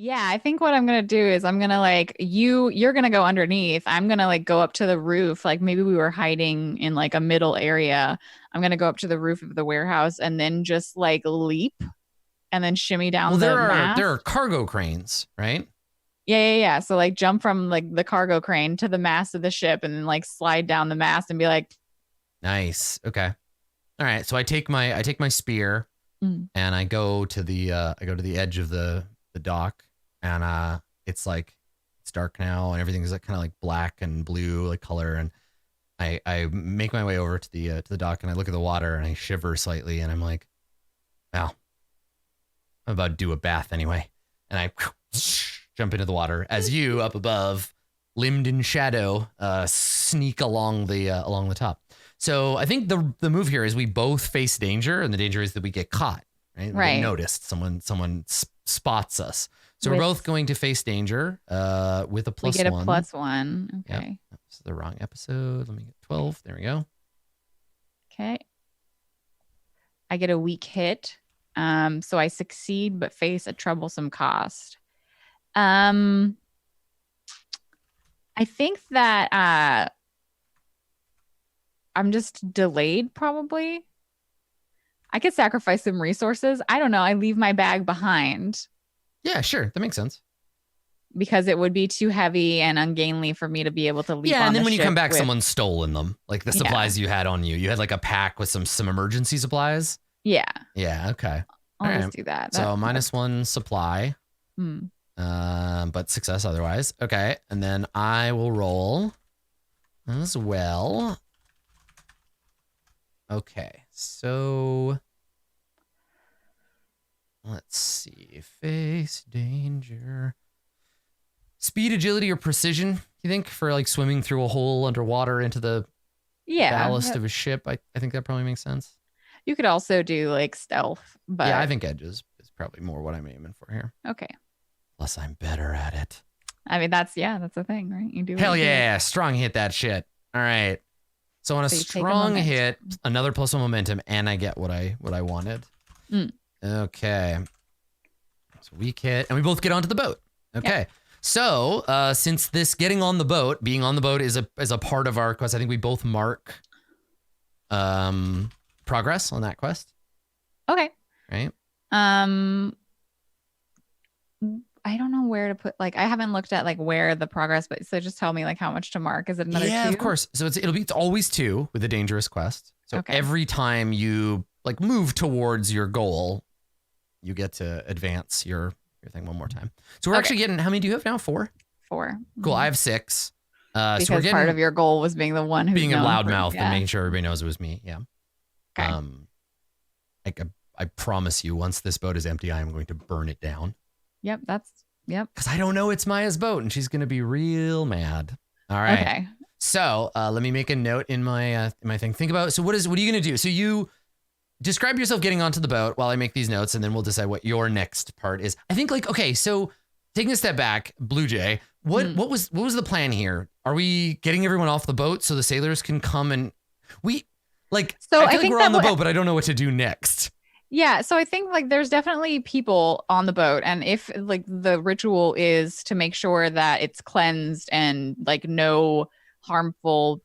Yeah, I think what I'm gonna do is I'm gonna like you're gonna go underneath. I'm gonna like go up to the roof. Like maybe we were hiding in like a middle area. I'm gonna go up to the roof of the warehouse and then just like leap and then shimmy Well, down the there are mast. cargo cranes, right? Yeah. So like jump from like the cargo crane to the mast of the ship and then like slide down the mast and be like, Nice. Okay. All right. So I take my spear mm, and I go to the edge of the dock, and it's like it's dark now and everything's like kind of like black and blue like color, and I make my way over to the dock, and I look at the water and I shiver slightly, and I'm like, wow, I'm about to do a bath anyway, and I jump into the water as you up above, limbed in shadow, sneak along the top. So I think the move here is we both face danger, and the danger is that we get caught, right? We get right. noticed. Someone spots us. So we're With both going to face danger with a we plus get a one. +1. Yep, Okay. that's the wrong episode. Let me get 12. There we go. Okay. I get a weak hit. So I succeed but face a troublesome cost. Um, I think that I'm just delayed probably. I could sacrifice some resources. I don't know. I leave my bag behind Yeah, sure. That makes sense. because it would be too heavy and ungainly for me to be able to leap Yeah, and on then the when you come ship back, with. someone's stolen them. Like the Yeah. supplies you had on you. You had like a pack with some emergency supplies. Yeah. Yeah, okay. All I'll right. just do that. So That -1 supply, hmm. but success otherwise. Okay, and then I will roll as well. Okay, so let's see. Face danger. Speed, agility, or precision, you think, for like swimming through a hole underwater into the Yeah. ballast of a ship? I think that probably makes sense. You could also do like stealth, Yeah, I but think edge is probably more what I'm aiming for here. okay. Plus, I'm better at it. I mean, that's the thing, right? You do what Hell you do. yeah, strong hit that shit. All right. So on a So you take a strong momentum. hit, another plus one momentum, and I get what I wanted. Mm. Okay. So weak hit, and we both get onto the boat. Okay. Yep. So since this getting on the boat, being on the boat is a part of our quest, I think we both mark progress on that quest. Okay. Right. Um, I don't know where to put like I haven't looked at like where the progress, but so just tell me like how much to mark. Is it another Yeah, two? of course. So it's always 2 with a dangerous quest. So Okay. every time you like move towards your goal, you get to advance your thing one more time. So we're Okay. actually getting, how many do you have now? 4? 4. Cool. I Mhm. have 6. Because So we're getting part of your goal was being the one who's being a known for, loudmouth and yeah. making sure everybody knows it was me. Yeah. Okay. Like I promise you, once this boat is empty, I am going to burn it down. Yep. Yep. Because I don't know it's Maya's boat, and she's going to be real mad. All right. Okay. So let me make a note in my thing. Think about, so what are you going to do? So you describe yourself getting onto the boat while I make these notes, and then we'll decide what your next part is. I think like, okay, so taking a step back, Blue Jay, what was the plan here? Are we getting everyone off the boat so the sailors can come and we like, So I I feel like think we're that on the boat, but I don't know what to do next. yeah, so I think like there's definitely people on the boat, and if like the ritual is to make sure that it's cleansed and like no harmful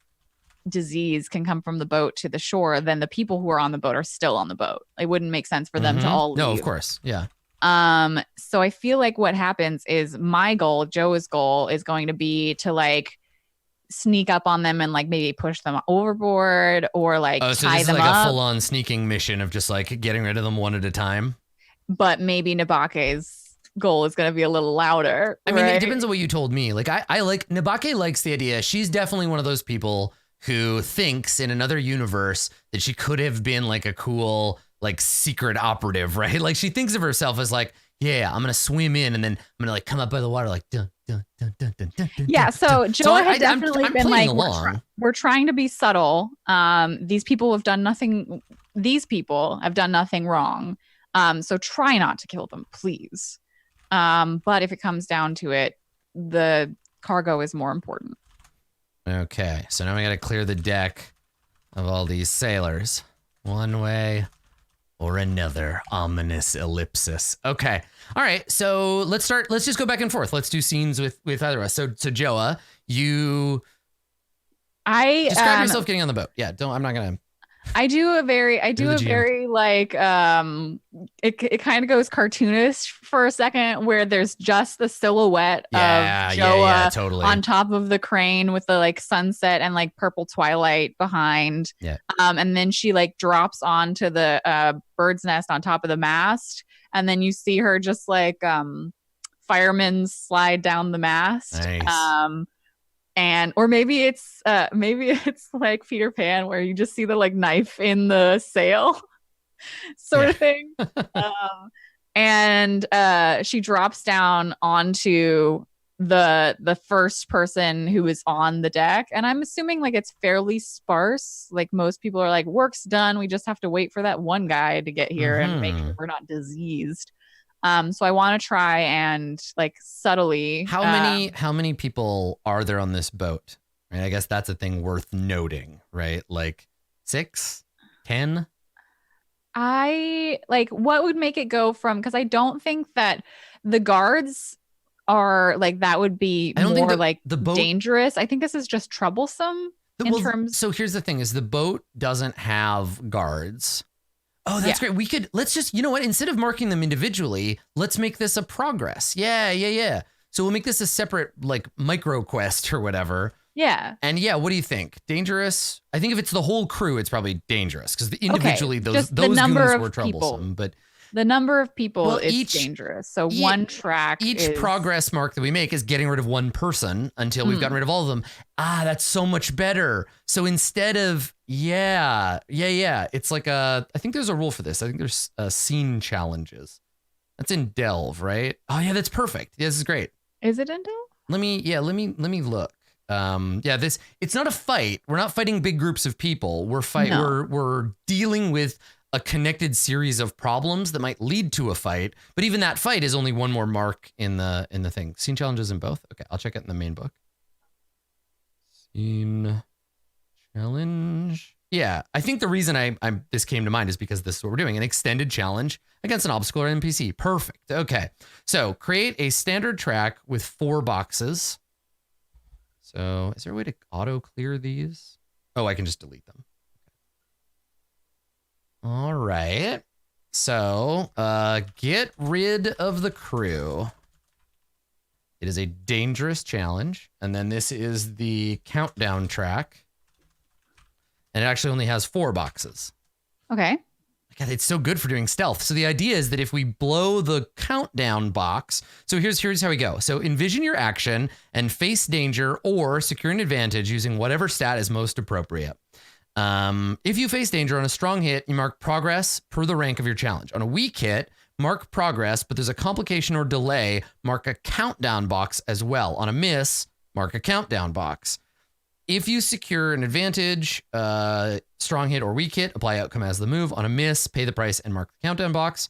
disease can come from the boat to the shore, then the people who are on the boat are still on the boat. It wouldn't make sense for them to all No, of leave. course. Yeah. So I feel like what happens is my goal, Joe's goal, is going to be to like sneak up on them and like maybe push them overboard or like Oh, so tie this is them like a up. full-on sneaking mission of just like getting rid of them one at a time. But maybe Nabake's goal is going to be a little louder. I mean, right? it depends on what you told me. Like, I like, Nabake likes the idea. She's definitely one of those people who thinks in another universe that she could have been like a cool, like secret operative, right? Like she thinks of herself as like, yeah, I'm going to swim in and then I'm going to like come up by the water like, dun, dun, dun, dun, dun, dun, dun, Yeah, dun, so dun. Joe had I'm definitely been playing like, along. we're trying to be subtle. These people have done nothing. These people have done nothing wrong. So try not to kill them, please. But if it comes down to it, the cargo is more important. Okay, so now we got to clear the deck of all these sailors. One way or another ominous ellipsis. Okay. All right. So let's start. Let's just go back and forth. Let's do scenes with either of us. So Joa, you describe yourself getting on the boat. Yeah. I'm not going to. I do a very like it kind of goes cartoonish for a second where there's just the silhouette of Joa totally. on top of the crane with the like sunset and like purple twilight behind. Yeah. And then she like drops onto the bird's nest on top of the mast, and then you see her just like firemen slide down the mast. Nice. And or maybe it's like Peter Pan where you just see the like knife in the sail sort of thing. And she drops down onto the first person who is on the deck, and I'm assuming like it's fairly sparse. Like most people are like, work's done, we just have to wait for that one guy to get here and make sure we're not diseased. So I want to try and like subtly. How many people are there on this boat? I mean, I guess that's a thing worth noting, right? Like 6, 10. I like what would make it go from, because I don't think that the guards are like that would be more like the boat, dangerous. I think this is just troublesome in terms. So here's the thing: is the boat doesn't have guards. Oh, that's great. Let's just, you know what? Instead of marking them individually, let's make this a progress. Yeah. So we'll make this a separate like micro quest or whatever. Yeah. And yeah, what do you think? Dangerous? I think if it's the whole crew, it's probably dangerous because individually those goons were troublesome. But the number of people is dangerous. So one track. Each progress mark that we make is getting rid of one person until we've gotten rid of all of them. That's so much better. So instead of it's like I think there's a rule for this. I think there's scene challenges. That's in Delve, right? Oh yeah, that's perfect. Yeah, this is great. Is it in Delve? Let me look. It's not a fight. We're not fighting big groups of people. We're dealing with a connected series of problems that might lead to a fight, but even that fight is only one more mark in the thing. Scene challenges in both. Okay, I'll check it in the main book. Scene challenge. Yeah, I think the reason this came to mind is because this is what we're doing: an extended challenge against an obstacle or NPC. Perfect. Okay, so create a standard track with 4 boxes. So is there a way to auto clear these? Oh, I can just delete them. All right. So get rid of the crew. It is a dangerous challenge. And then this is the countdown track. And it actually only has 4 boxes. Okay. God, it's so good for doing stealth. So the idea is that if we blow the countdown box, so here's how we go. So envision your action and face danger or secure an advantage using whatever stat is most appropriate. If you face danger on a strong hit, you mark progress per the rank of your challenge. On a weak hit, mark progress, but there's a complication or delay, mark a countdown box as well. On a miss, mark a countdown box. If you secure an advantage, strong hit or weak hit, apply outcome as the move. On a miss, pay the price and mark the countdown box.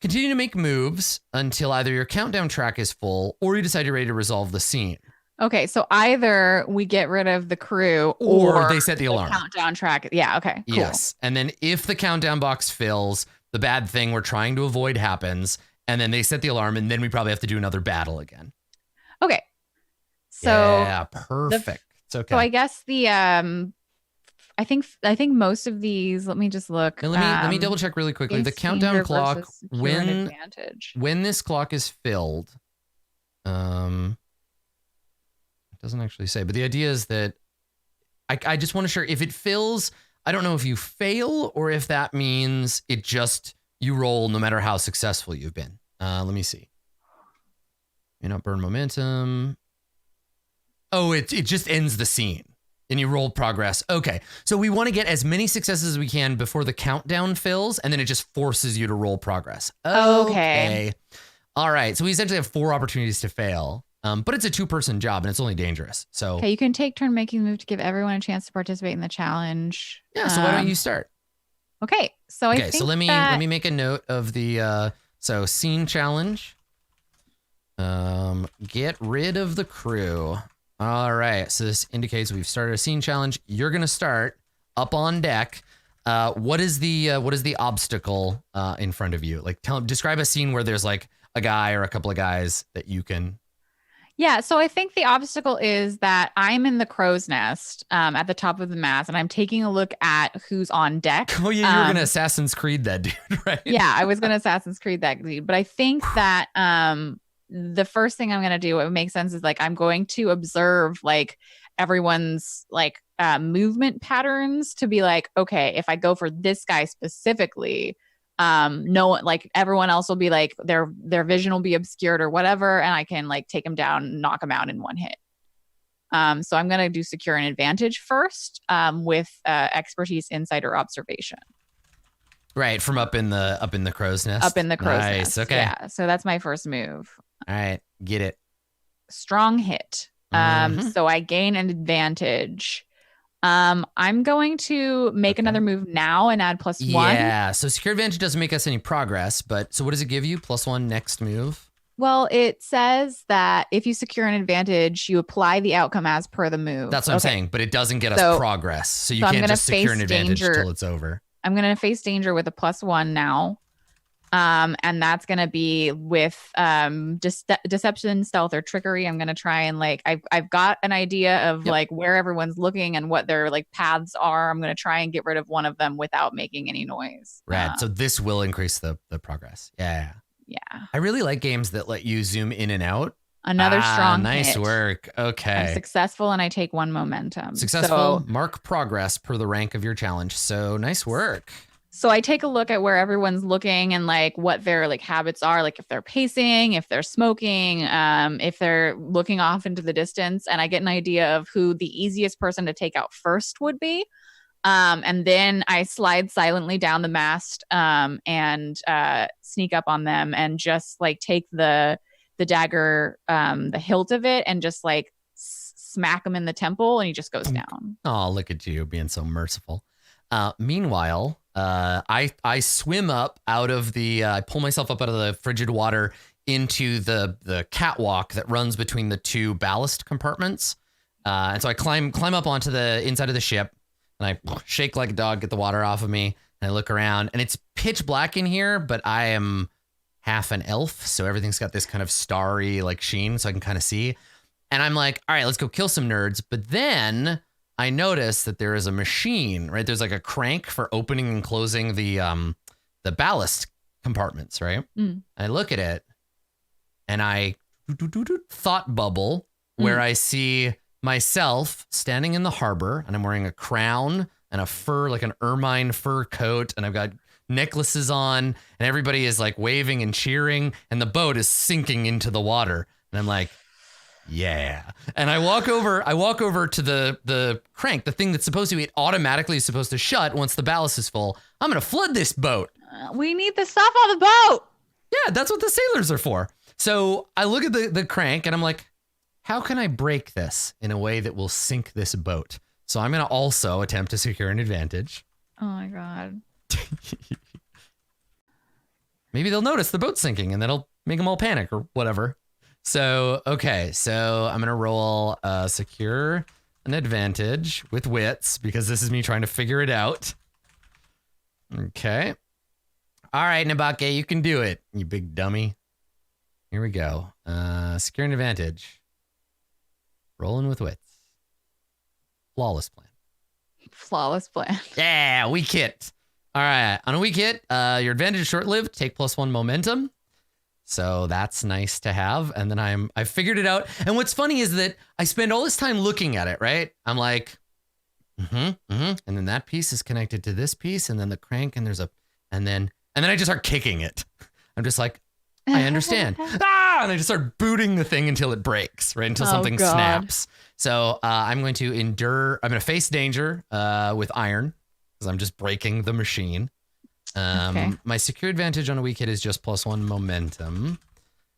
Continue to make moves until either your countdown track is full or you decide you're ready to resolve the scene. Okay, so either we get rid of the crew or they set the alarm. Countdown track. Yeah, okay, cool. Yes, and then if the countdown box fills, the bad thing we're trying to avoid happens, and then they set the alarm, and then we probably have to do another battle again. Okay, so yeah, perfect. It's okay. So I guess the I think most of these. Let me just look. Now let me double check really quickly. The countdown clock when this clock is filled. Doesn't actually say, but the idea is that I just want to sure if it fills, I don't know if you fail or if that means it just, you roll no matter how successful you've been. Let me see. May not burn momentum. Oh, it just ends the scene and you roll progress. Okay. So we want to get as many successes as we can before the countdown fills, and then it just forces you to roll progress. Okay. All right. So we essentially have 4 opportunities to fail. But it's a 2-person job and it's only dangerous. So okay, you can take turn making the move to give everyone a chance to participate in the challenge. Yeah. So why don't you start? Okay. So I think so let me make a note of the so scene challenge. Get rid of the crew. All right. So this indicates we've started a scene challenge. You're gonna start up on deck. What is the obstacle in front of you? Like, describe a scene where there's like a guy or a couple of guys that you can. Yeah, so I think the obstacle is that I'm in the crow's nest at the top of the mast, and I'm taking a look at who's on deck. Oh yeah, you were gonna Assassin's Creed that dude, right? Yeah, I was gonna Assassin's Creed that dude, but I think that the first thing I'm gonna do, what makes sense, is like I'm going to observe like everyone's like movement patterns to be like, okay, if I go for this guy specifically, no one, like everyone else will be like their vision will be obscured or whatever, and I can like take him down, knock him out in one hit. So I'm gonna do secure an advantage first with expertise, insight, or observation. Right, from up in the crow's nest. Up in the crow's nest. Okay. Yeah. So that's my first move. All right, get it. Strong hit. So I gain an advantage. I'm going to make another move now and add +1. Yeah. So secure advantage doesn't make us any progress, but so what does it give you? +1 next move. Well, it says that if you secure an advantage, you apply the outcome as per the move. That's what I'm saying, but it doesn't get us progress. So you can't just secure an advantage till it's over. I'm going to face danger with a +1 now. And that's going to be with deception, stealth, or trickery. I'm going to try and like I've got an idea of like where everyone's looking and what their like paths are. I'm going to try and get rid of one of them without making any noise. Rad. So this will increase the progress. Yeah. I really like games that let you zoom in and out. Another strong nice hit. work. Okay. I'm successful and I take 1 momentum. Successful. Mark progress per the rank of your challenge. So nice work. So I take a look at where everyone's looking and like what their like habits are, like if they're pacing, if they're smoking, if they're looking off into the distance, and I get an idea of who the easiest person to take out first would be. And then I slide silently down the mast and sneak up on them and just like take the dagger, the hilt of it, and just like smack him in the temple, and he just goes down. Oh, look at you being so merciful. Meanwhile, I swim up out of the, I pull myself up out of the frigid water into the catwalk that runs between the 2 ballast compartments. And so I climb up onto the inside of the ship, and I shake like a dog, get the water off of me, and I look around, and it's pitch black in here, but I am half an elf, so everything's got this kind of starry like sheen, so I can kind of see. And I'm like, all right, let's go kill some nerds. But then I noticed that there is a machine, right? There's like a crank for opening and closing the ballast compartments, right? I look at it and I thought bubble where I see myself standing in the harbor, and I'm wearing a crown and a fur, like an ermine fur coat, and I've got necklaces on, and everybody is like waving and cheering, and the boat is sinking into the water. And I'm like, yeah. And I walk over to the crank, the thing that's supposed to be automatically supposed to shut once the ballast is full. I'm going to flood this boat. We need the stuff on the boat. Yeah, that's what the sailors are for. So I look at the crank and I'm like, how can I break this in a way that will sink this boat? So I'm going to also attempt to secure an advantage. Oh my God. Maybe they'll notice the boat sinking and that'll make them all panic or whatever. So, okay. So I'm going to roll secure an advantage with wits because this is me trying to figure it out. Okay. All right, Nabake, you can do it, you big dummy. Here we go. Secure an advantage. Rolling with wits. Flawless plan. Flawless plan. Yeah, weak hit. All right. On a weak hit, your advantage is short-lived. Take +1 momentum. So that's nice to have. And then I figured it out. And what's funny is that I spend all this time looking at it, right? I'm like, and then that piece is connected to this piece, and then the crank, and and then I just start kicking it. I'm just like, I understand. And I just start booting the thing until it breaks, right? Until something snaps. So I'm going to face danger with iron because I'm just breaking the machine. My secure advantage on a weak hit is just +1 momentum.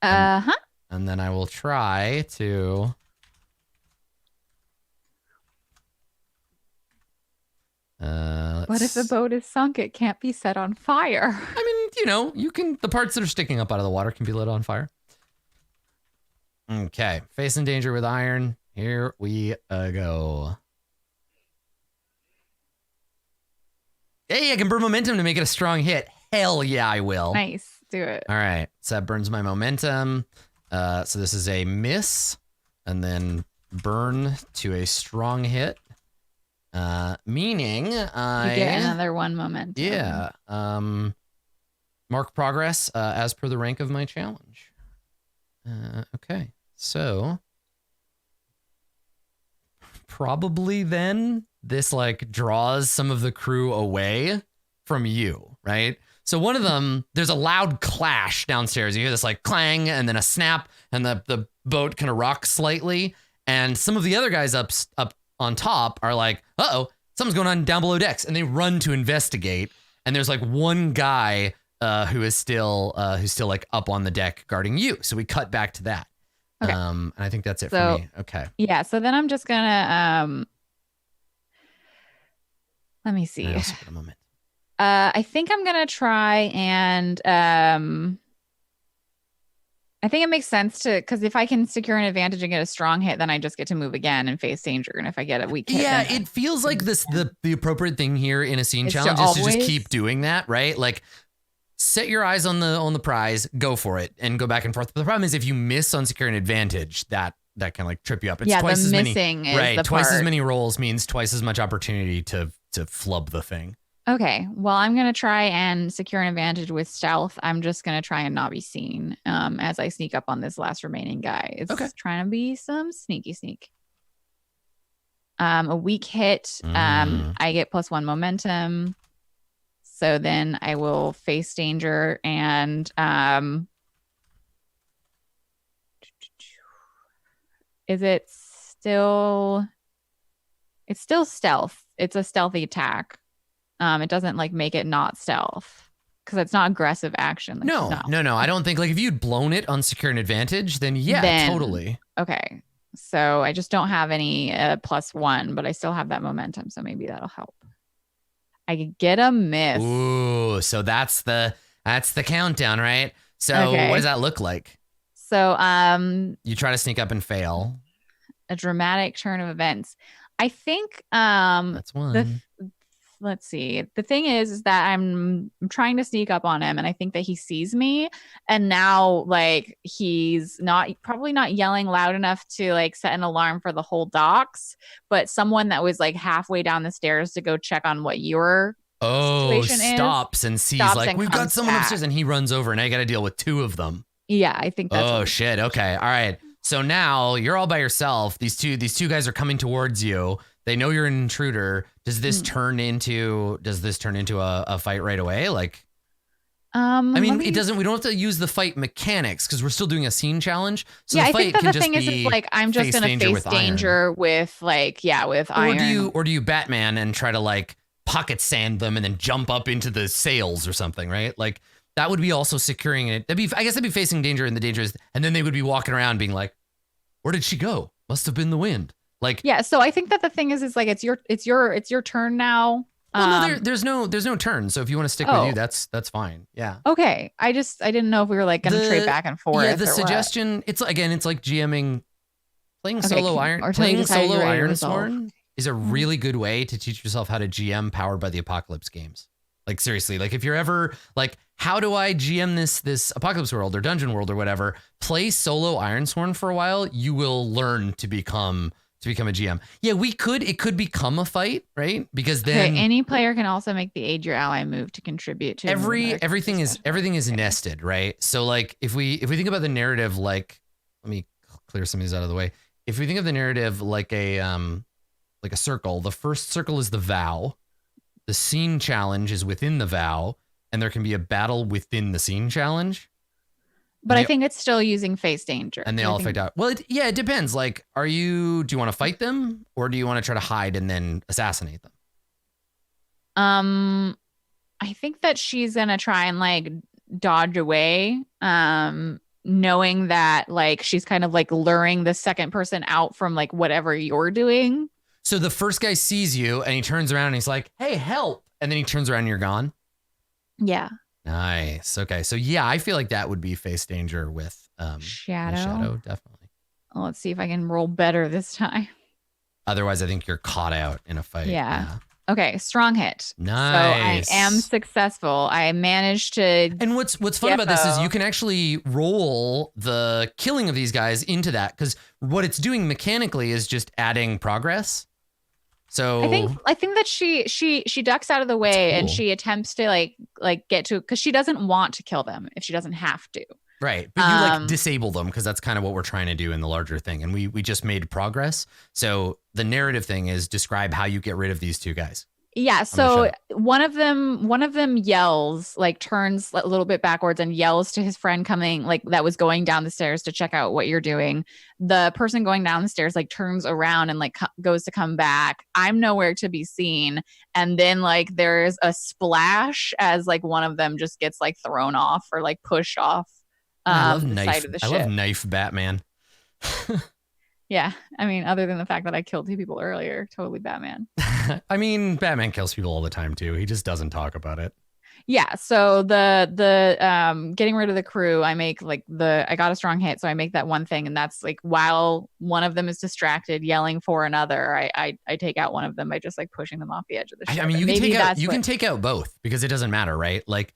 And then I will try to. What if the boat is sunk? It can't be set on fire. I mean, the parts that are sticking up out of the water can be lit on fire. Okay, facing danger with iron. Here we go. Hey, I can burn momentum to make it a strong hit. Hell yeah, I will. Nice. Do it. All right. So that burns my momentum. So this is a miss. And then burn to a strong hit. Meaning I... You get another 1 momentum. Yeah. Mark progress as per the rank of my challenge. Okay. So... probably then this like draws some of the crew away from you, right? So one of them, there's a loud clash downstairs. You hear this like clang and then a snap and the boat kind of rocks slightly. And some of the other guys up on top are like, uh-oh, something's going on down below decks. And they run to investigate. And there's like one guy who's still like up on the deck guarding you. So we cut back to that. Okay. And I think that's it for me. Okay. Yeah. So then I'm just gonna let me see. I also get a moment. I think I'm gonna try and I think it makes sense to, because if I can secure an advantage and get a strong hit, then I just get to move again and face danger. And if I get a weak hit, yeah, it feels like the appropriate thing here in a scene challenge is to just keep doing that, right? Like, set your eyes on the prize, go for it, and go back and forth. But the problem is if you miss on securing advantage, that can like trip you up. It's twice as many, right? Twice as many rolls means twice as much opportunity to flub the thing. Okay, well, I'm going to try and secure an advantage with stealth. I'm just going to try and not be seen as I sneak up on this last remaining guy. It's trying to be some sneaky sneak. A weak hit, I get +1 momentum. So then I will face danger and is it still... It's still stealth. It's a stealthy attack. It doesn't like make it not stealth because it's not aggressive action. Like, no. I don't think like if you'd blown it on secure an advantage, then totally. Okay. So I just don't have any +1, but I still have that momentum. So maybe that'll help. I could get a miss. Ooh, so that's the countdown, right? So what does that look like? So you try to sneak up and fail. A dramatic turn of events. I think that's one. Let's see. The thing is that I'm trying to sneak up on him and I think that he sees me. And now like he's probably not yelling loud enough to like set an alarm for the whole docks, but someone that was like halfway down the stairs to go check on what your situation stops and sees like we've got someone upstairs and he runs over and I got to deal with 2 of them. Yeah, I think that's Oh shit. Okay. All right. So now you're all by yourself. These two guys are coming towards you. They know you're an intruder. Does this turn into a fight right away? Like, I mean, it doesn't. We don't have to use the fight mechanics because we're still doing a scene challenge. So yeah, the fight I think that the thing is like I'm just gonna face danger with iron. Or do you Batman and try to like pocket sand them and then jump up into the sails or something, right? Like that would be also securing it. I guess they'd be facing danger in the dangers, and then they would be walking around being like, "Where did she go? Must have been the wind." Like, yeah, so I think that the thing is like it's your turn now. Well, no, there's no turn. So if you want to stick with you, that's fine. Yeah. Okay. I didn't know if we were like going to trade back and forth. Yeah. The suggestion, it's like GMing, playing solo Ironsworn is a really good way to teach yourself how to GM Powered by the Apocalypse games. Like seriously, like if you're ever like, how do I GM this Apocalypse World or Dungeon World or whatever? Play solo Ironsworn for a while. You will learn to become a GM. Yeah, it could become a fight, right? Because then any player can also make the aid your ally move to contribute to everything is nested, right? So like if we think about the narrative, like let me clear some of these out of the way. If we think of the narrative like a circle, the first circle is the vow. The scene challenge is within the vow, and there can be a battle within the scene challenge. But I think it's still using face danger. And they all affect out. Well, it depends. Like, do you want to fight them or do you want to try to hide and then assassinate them? I think that she's going to try and like dodge away, knowing that like she's kind of like luring the second person out from like whatever you're doing. So the first guy sees you and he turns around and he's like, "Hey, help." And then he turns around and you're gone. Yeah. Nice. Okay. So yeah, I feel like that would be face danger with Shadow, definitely. Well, let's see if I can roll better this time. Otherwise, I think you're caught out in a fight. Yeah. Okay, strong hit. So I am Nice. successful. I managed to And what's fun about this is you TFO. can actually roll the killing of these guys into that, because what it's doing mechanically is just adding progress. So I think that she ducks out of the that's way and cool. she attempts to like get to because she doesn't want to kill them if she doesn't have to. Right. But you like Um disable them because that's kind of what we're trying to do in the larger thing. And we just made progress. So the narrative thing is describe how you get rid of these two guys. Yeah, I'm going to shut so up. one of them yells, like turns a little bit backwards and yells to his friend coming like that was going down the stairs to check out what you're doing. The person going down the stairs like turns around and like goes to come back. I'm nowhere to be seen, and then like there's a splash as like one of them just gets like thrown off or like pushed off Man, I love the side knife. of the I love ship. knife Batman. Yeah, I mean other than the fact that I killed two people earlier, totally Batman. I mean, Batman kills people all the time too. He just doesn't talk about it. Yeah, so the getting rid of the crew, I make like I got a strong hit, so I make that one thing, and that's like while one of them is distracted yelling for another, I take out one of them by just like pushing them off the edge of the I ship. mean, And maybe that's you what can take out both because it doesn't matter, right? Like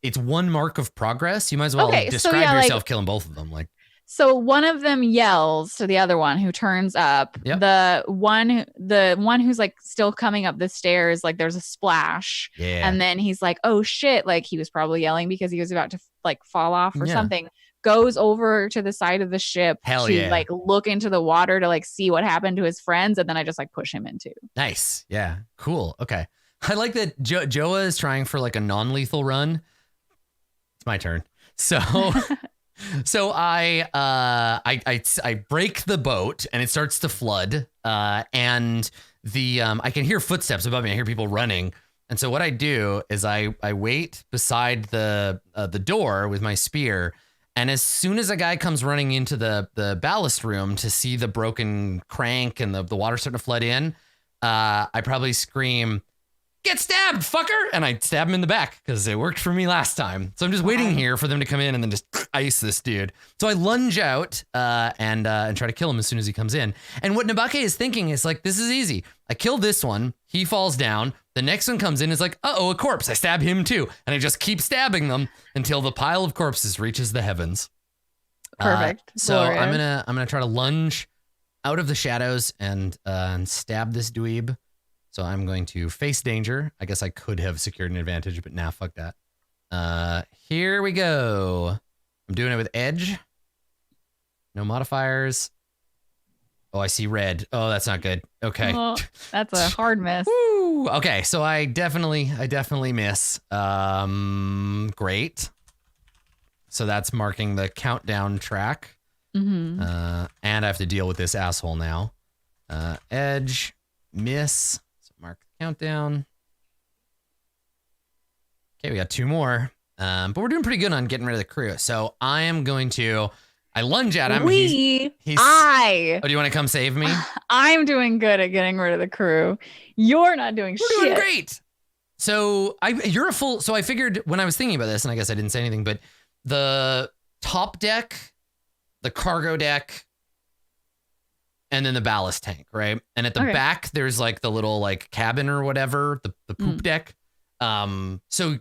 it's one mark of progress. You might as well Okay, so describe yeah, like yourself killing both of them. Like, so one of them yells to the other one who turns up. yep, The one who's like still coming up the stairs, like there's a splash, yeah, and then he's like, "Oh shit!" Like he was probably yelling because he was about to like fall off or yeah, something. Goes over to the side of the ship hell to yeah, like look into the water to like see what happened to his friends, and then I just like push him into. nice, yeah, cool. Okay, I like that Joa is trying for like a non-lethal run. It's my turn. So so I break the boat and it starts to flood. And the I can hear footsteps above me. I hear people running. And so what I do is I wait beside the door with my spear. And as soon as a guy comes running into the ballast room to see the broken crank and the water starting to flood in, I probably scream, "Get stabbed, fucker!" And I stab him in the back because it worked for me last time. So I'm just waiting here for them to come in and then just ice this dude. So I lunge out and try to kill him as soon as he comes in. And what Nabake is thinking is like, this is easy. I kill this one. He falls down. The next one comes in. Is like, uh-oh, a corpse. I stab him too. And I just keep stabbing them until the pile of corpses reaches the heavens. Perfect. So Glorious. I'm gonna try to lunge out of the shadows and stab this dweeb. So I'm going to face danger. I guess I could have secured an advantage, but nah, fuck that. Here we go. I'm doing it with edge. No modifiers. Oh, I see red. Oh, that's not good. Okay. Oh, that's a hard miss. Woo. Okay, so I definitely miss. Great. So that's marking the countdown track. Mm-hmm. And I have to deal with this asshole now. Edge, miss. So mark the countdown. Okay, we got two more. But we're doing pretty good on getting rid of the crew. So I lunge at him. Oh, do you want to come save me? I'm doing good at getting rid of the crew. You're not doing We're shit. doing great. So I figured when I was thinking about this, and I guess I didn't say anything, but the top deck, the cargo deck, and then the ballast tank, right? And at the back, there's like the little like cabin or whatever, the poop deck. So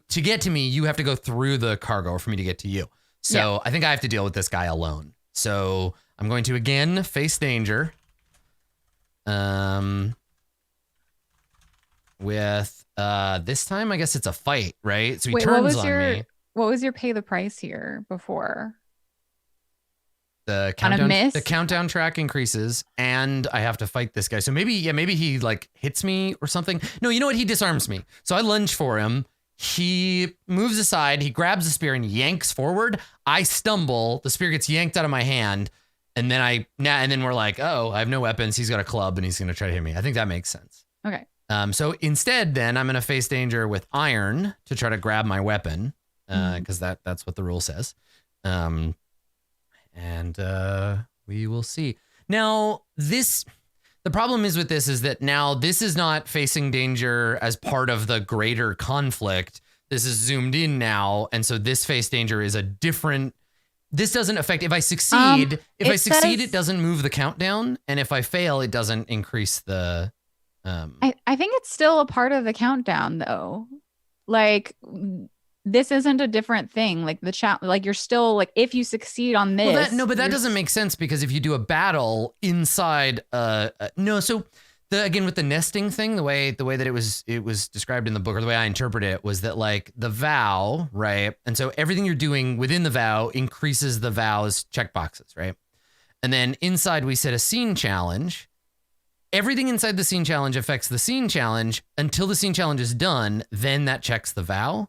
to get to me, you have to go through the cargo for me to get to you. So I think I have to deal with this guy alone. So I'm going to again face danger. With this time, I guess it's a fight, right? So he turns on me. What was your pay the price here before? The countdown track increases, and I have to fight this guy. So maybe he like hits me or something. No, you know what? He disarms me. So I lunge for him. He moves aside. He grabs the spear and yanks forward. I stumble. The spear gets yanked out of my hand, and then we're like, oh, I have no weapons. He's got a club, and he's gonna try to hit me. I think that makes sense. Okay. So instead, then I'm gonna face danger with iron to try to grab my weapon, because that's what the rule says. And we will see. Now, the problem is with this is that now this is not facing danger as part of the greater conflict. This is zoomed in now, and so this face danger is a different. This doesn't affect if I succeed. It doesn't move the countdown, and if I fail, it doesn't increase the I think it's still a part of the countdown though. Like this isn't a different thing. Like the chat, like you're still like if you succeed on this. Well, but that doesn't make sense because if you do a battle inside, no. So again with the nesting thing, the way that it was described in the book, or the way I interpret it, was that like the vow, right? And so everything you're doing within the vow increases the vow's checkboxes, right? And then inside we set a scene challenge. Everything inside the scene challenge affects the scene challenge until the scene challenge is done. Then that checks the vow.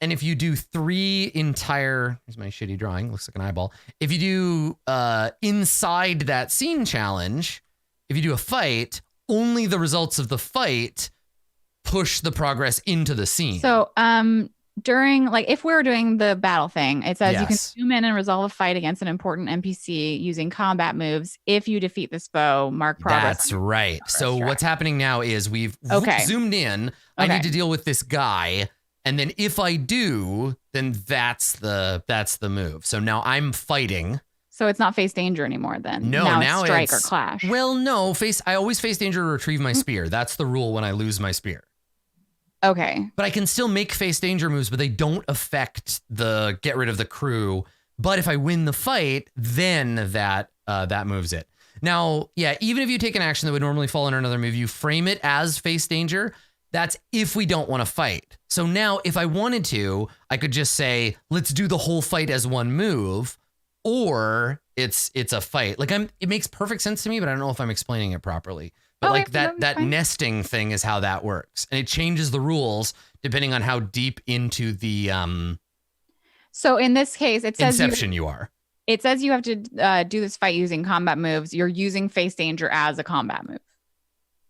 And if you do here's my shitty drawing, looks like an eyeball. If you do inside that scene challenge, if you do a fight, only the results of the fight push the progress into the scene. So during, like, if we're doing the battle thing, it says you can zoom in and resolve a fight against an important NPC using combat moves. If you defeat this foe, mark progress. That's right. So what's happening now is we've zoomed in. I need to deal with this guy. And then if I do, then that's the move. So now I'm fighting. So it's not face danger anymore then. No, now it's strike or clash. Well, no, I always face danger to retrieve my spear. That's the rule when I lose my spear. Okay. But I can still make face danger moves, but they don't affect the get rid of the crew. But if I win the fight, then that moves it. Now, yeah, even if you take an action that would normally fall under another move, you frame it as face danger. That's if we don't want to fight. So now if I wanted to, I could just say, let's do the whole fight as one move, or it's a fight. Like it makes perfect sense to me, but I don't know if I'm explaining it properly. But that nesting thing is how that works. And it changes the rules depending on how deep into the So in this case, it says inception you are. It says you have to do this fight using combat moves. You're using face danger as a combat move.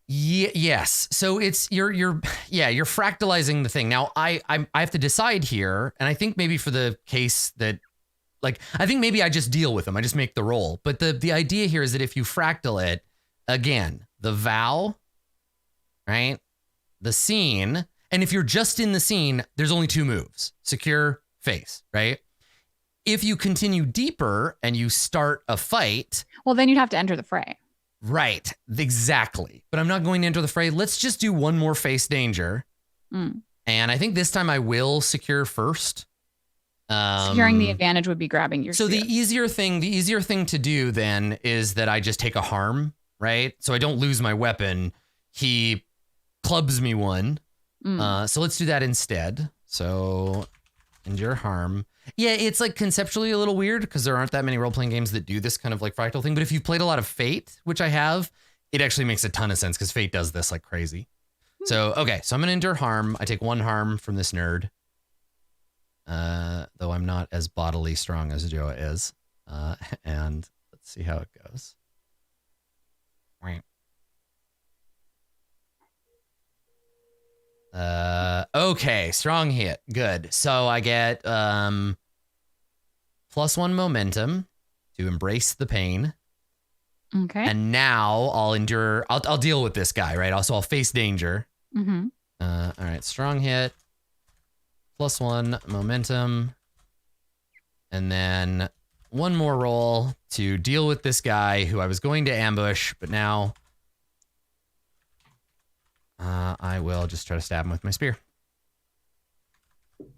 Yes. So it's you're fractalizing the thing. Now I have to decide here, and I think maybe for the case that I think maybe I just deal with them. I just make the roll. But the idea here is that if you fractal it, again, the vow, right? The scene, and if you're just in the scene, there's only two moves. Secure, face, right? If you continue deeper and you start a fight, well, then you'd have to enter the fray. Right, exactly. But I'm not going to enter the fray. Let's just do one more face danger. And I think this time I will secure first. Securing the advantage would be grabbing your spear. The easier thing to do then is that I just take a harm, right? So I don't lose my weapon. He clubs me one. So let's do that instead. So endure harm. Yeah, it's like conceptually a little weird because there aren't that many role-playing games that do this kind of like fractal thing. But if you've played a lot of Fate, which I have, it actually makes a ton of sense because Fate does this like crazy. So, okay, so I'm going to endure harm. I take one harm from this nerd. Though I'm not as bodily strong as Joa is. And let's see how it goes. Okay, strong hit. Good. So I get +1 momentum to embrace the pain. Okay. And now I'll endure. I'll deal with this guy, right? Also, I'll face danger. Mm-hmm. All right, strong hit. +1 momentum. And then one more roll to deal with this guy who I was going to ambush, but now I will just try to stab him with my spear. And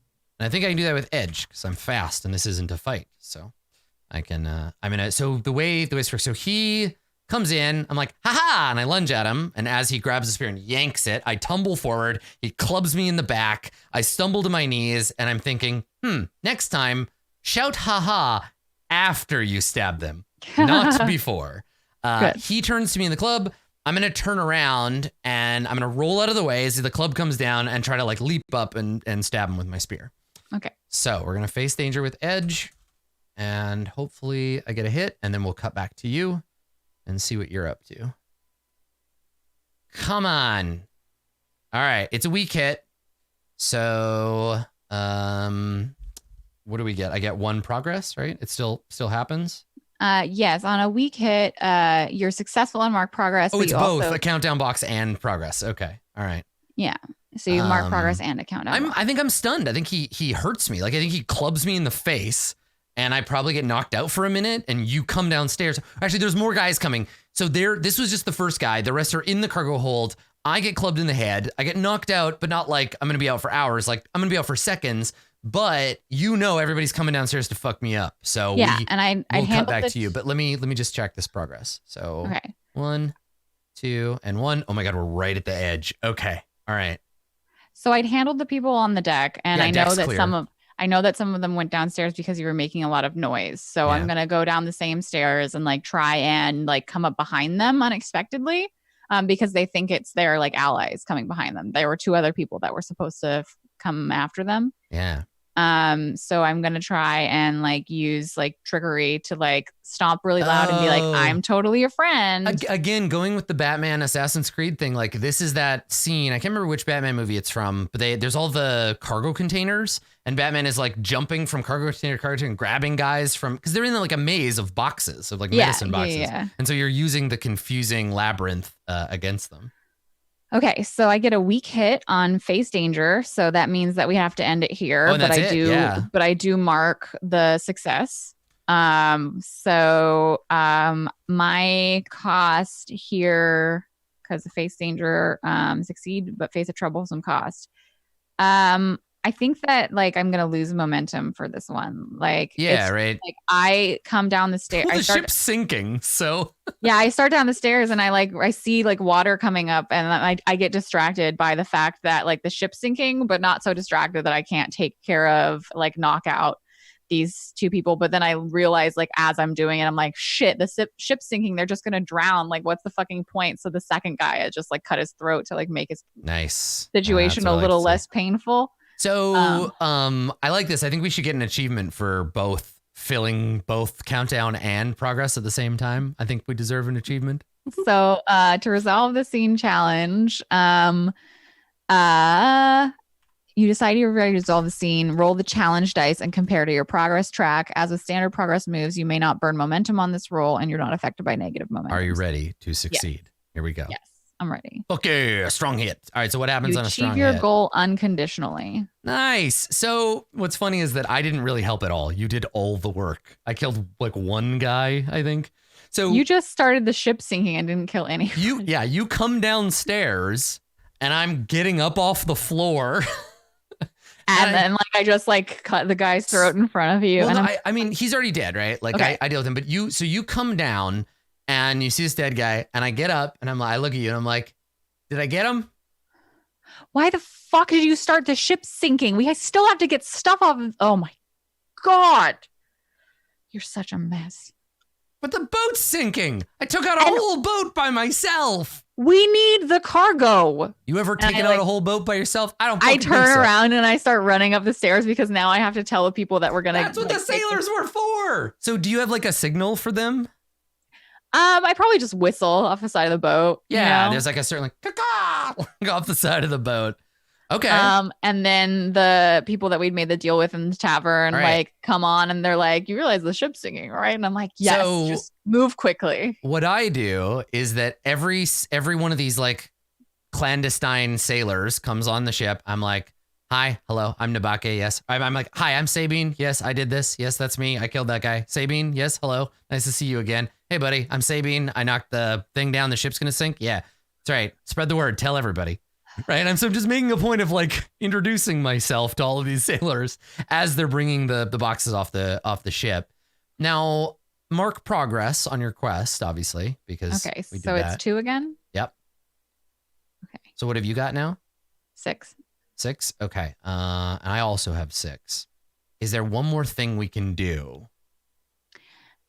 I think I can do that with edge because I'm fast and this isn't a fight. So I can, so the way it's works, so he comes in, I'm like, haha, and I lunge at him. And as he grabs the spear and yanks it, I tumble forward. He clubs me in the back. I stumble to my knees and I'm thinking, next time, shout haha after you stab them, not before. He turns to me in the club. I'm going to turn around and I'm going to roll out of the way as the club comes down and try to like leap up and stab him with my spear. Okay. So we're going to face danger with edge and hopefully I get a hit and then we'll cut back to you and see what you're up to. Come on. All right. It's a weak hit. So, what do we get? I get 1 progress, right? It still happens. Yes, on a weak hit, you're successful and mark progress. Oh, it's both a countdown box and progress. Okay, all right. Yeah, so you mark progress and a countdown. I think I'm stunned. I think he hurts me. Like I think he clubs me in the face, and I probably get knocked out for a minute. And you come downstairs. Actually, there's more guys coming. So this was just the first guy. The rest are in the cargo hold. I get clubbed in the head. I get knocked out, but not like I'm going to be out for hours. Like I'm going to be out for seconds. But everybody's coming downstairs to fuck me up. So yeah, and we'll cut back to you. But let me just check this progress. So okay. 1, 2, and 1. Oh my God, we're right at the edge. Okay. All right. So I'd handled the people on the deck, and I know that clear. I know that some of them went downstairs because you were making a lot of noise. So I'm gonna go down the same stairs and like try and like come up behind them unexpectedly, because they think it's their like allies coming behind them. There were 2 other people that were supposed to come after them. Yeah. So I'm gonna try and like use like trickery to like stomp really loud and be like, I'm totally your friend. Again, going with the Batman Assassin's Creed thing, like this is that scene. I can't remember which Batman movie it's from, but there's all the cargo containers, and Batman is like jumping from cargo container to cargo container, grabbing guys from, because they're in like a maze of boxes, of like medicine boxes, and so you're using the confusing labyrinth against them. Okay, so I get a weak hit on face danger, so that means that we have to end it here. But I do mark the success. So my cost here, because the face danger succeed, but face a troublesome cost. I think that like I'm gonna lose momentum for this one. Like right. Like I come down the stairs. Well, the ship's sinking, so I start down the stairs and I see like water coming up, and I get distracted by the fact that like the ship's sinking, but not so distracted that I can't take care of like knock out these 2 people. But then I realize like as I'm doing it, I'm like, shit, the ship's sinking. They're just gonna drown. Like, what's the fucking point? So the second guy had just like cut his throat to like make his situation a little less painful. So I like this. I think we should get an achievement for both filling both countdown and progress at the same time. I think we deserve an achievement. So to resolve the scene challenge, you decide you're ready to resolve the scene, roll the challenge dice and compare to your progress track. As with standard progress moves, you may not burn momentum on this roll, and you're not affected by negative momentum. Are you ready to succeed? Yes. Here we go. Yes. I'm ready. Okay, a strong hit. All right, so what happens on a strong hit? You achieve your goal unconditionally. Nice. So what's funny is that I didn't really help at all. You did all the work. I killed like 1 guy, I think. So you just started the ship sinking and didn't kill anyone. You come downstairs and I'm getting up off the floor. And then like I just like cut the guy's throat in front of you. Well, and I mean, he's already dead, right? Like okay. I deal with him, but you come down and you see this dead guy, and I get up and I look at you and I'm like, did I get him? Why the fuck did you start the ship sinking? We still have to get stuff off of. Oh my God. You're such a mess. But the boat's sinking. I took out a whole boat by myself. We need the cargo. You ever taken out a whole boat by yourself? I turn around and I start running up the stairs because now I have to tell the people that we're going to. That's what the sailors were for. So do you have like a signal for them? I probably just whistle off the side of the boat. Yeah, you know? There's like a certain like caw off the side of the boat. Okay. And then the people that we'd made the deal with in the tavern like come on, and they're like, "You realize the ship's sinking, right?" And I'm like, "Yes, so just move quickly." What I do is that every one of these like clandestine sailors comes on the ship. I'm like, "Hi, hello, I'm Nabake. Yes." I'm like, "Hi, I'm Sabine. Yes, I did this. Yes, that's me. I killed that guy. Sabine. Yes, hello. Nice to see you again. Hey, buddy, I'm Sabine. I knocked the thing down. The ship's gonna sink. Yeah, that's right. Spread the word. Tell everybody." Right. I'm just making a point of like introducing myself to all of these sailors as they're bringing the boxes off the ship. Now, mark progress on your quest, obviously, because we did so that. It's 2 again. Yep. Okay. So what have you got now? 6. 6. Okay. And I also have 6. Is there one more thing we can do?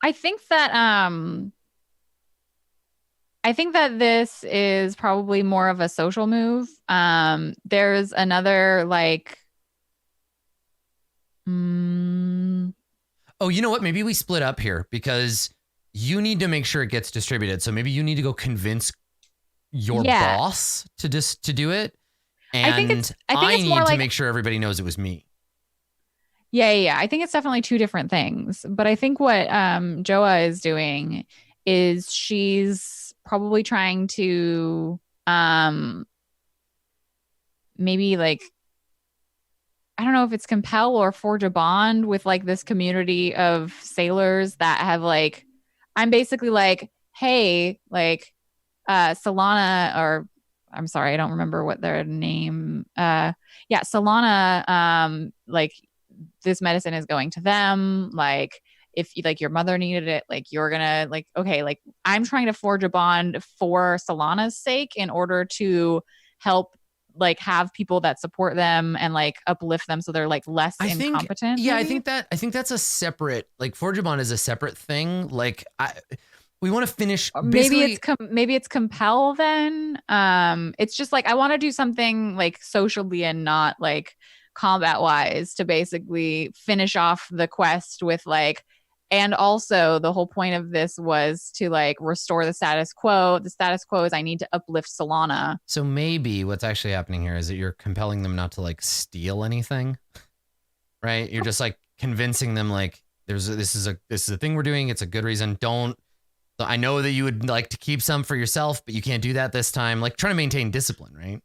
I think that this is probably more of a social move. There's another like Oh, you know what? Maybe we split up here because you need to make sure it gets distributed. So maybe you need to go convince your boss to do it. And I think it's need to make sure everybody knows it was me. Yeah. I think it's definitely 2 different things. But I think what Joa is doing is she's probably trying to maybe like, I don't know if it's compel or forge a bond with like this community of sailors that have like, I'm basically like, hey, like Solana, or I'm sorry, I don't remember what their name. Yeah, Solana. Like this medicine is going to them. Like if like your mother needed it, like you're gonna like okay, like I'm trying to forge a bond for Solana's sake in order to help like have people that support them and like uplift them so they're like less I think, incompetent yeah, maybe. I think that's a separate, like Forgibon is a separate thing. Like we want to finish Or basically. maybe it's compel then. It's just like I want to do something like socially and not like combat wise to basically finish off the quest with like, and also the whole point of this was to like restore the status quo. The status quo is I need to uplift Solana. So maybe what's actually happening here is that you're compelling them not to like steal anything, right? You're just like convincing them like this is a thing we're doing. It's a good reason. Don't. I know that you would like to keep some for yourself, but you can't do that this time. Like trying to maintain discipline, right?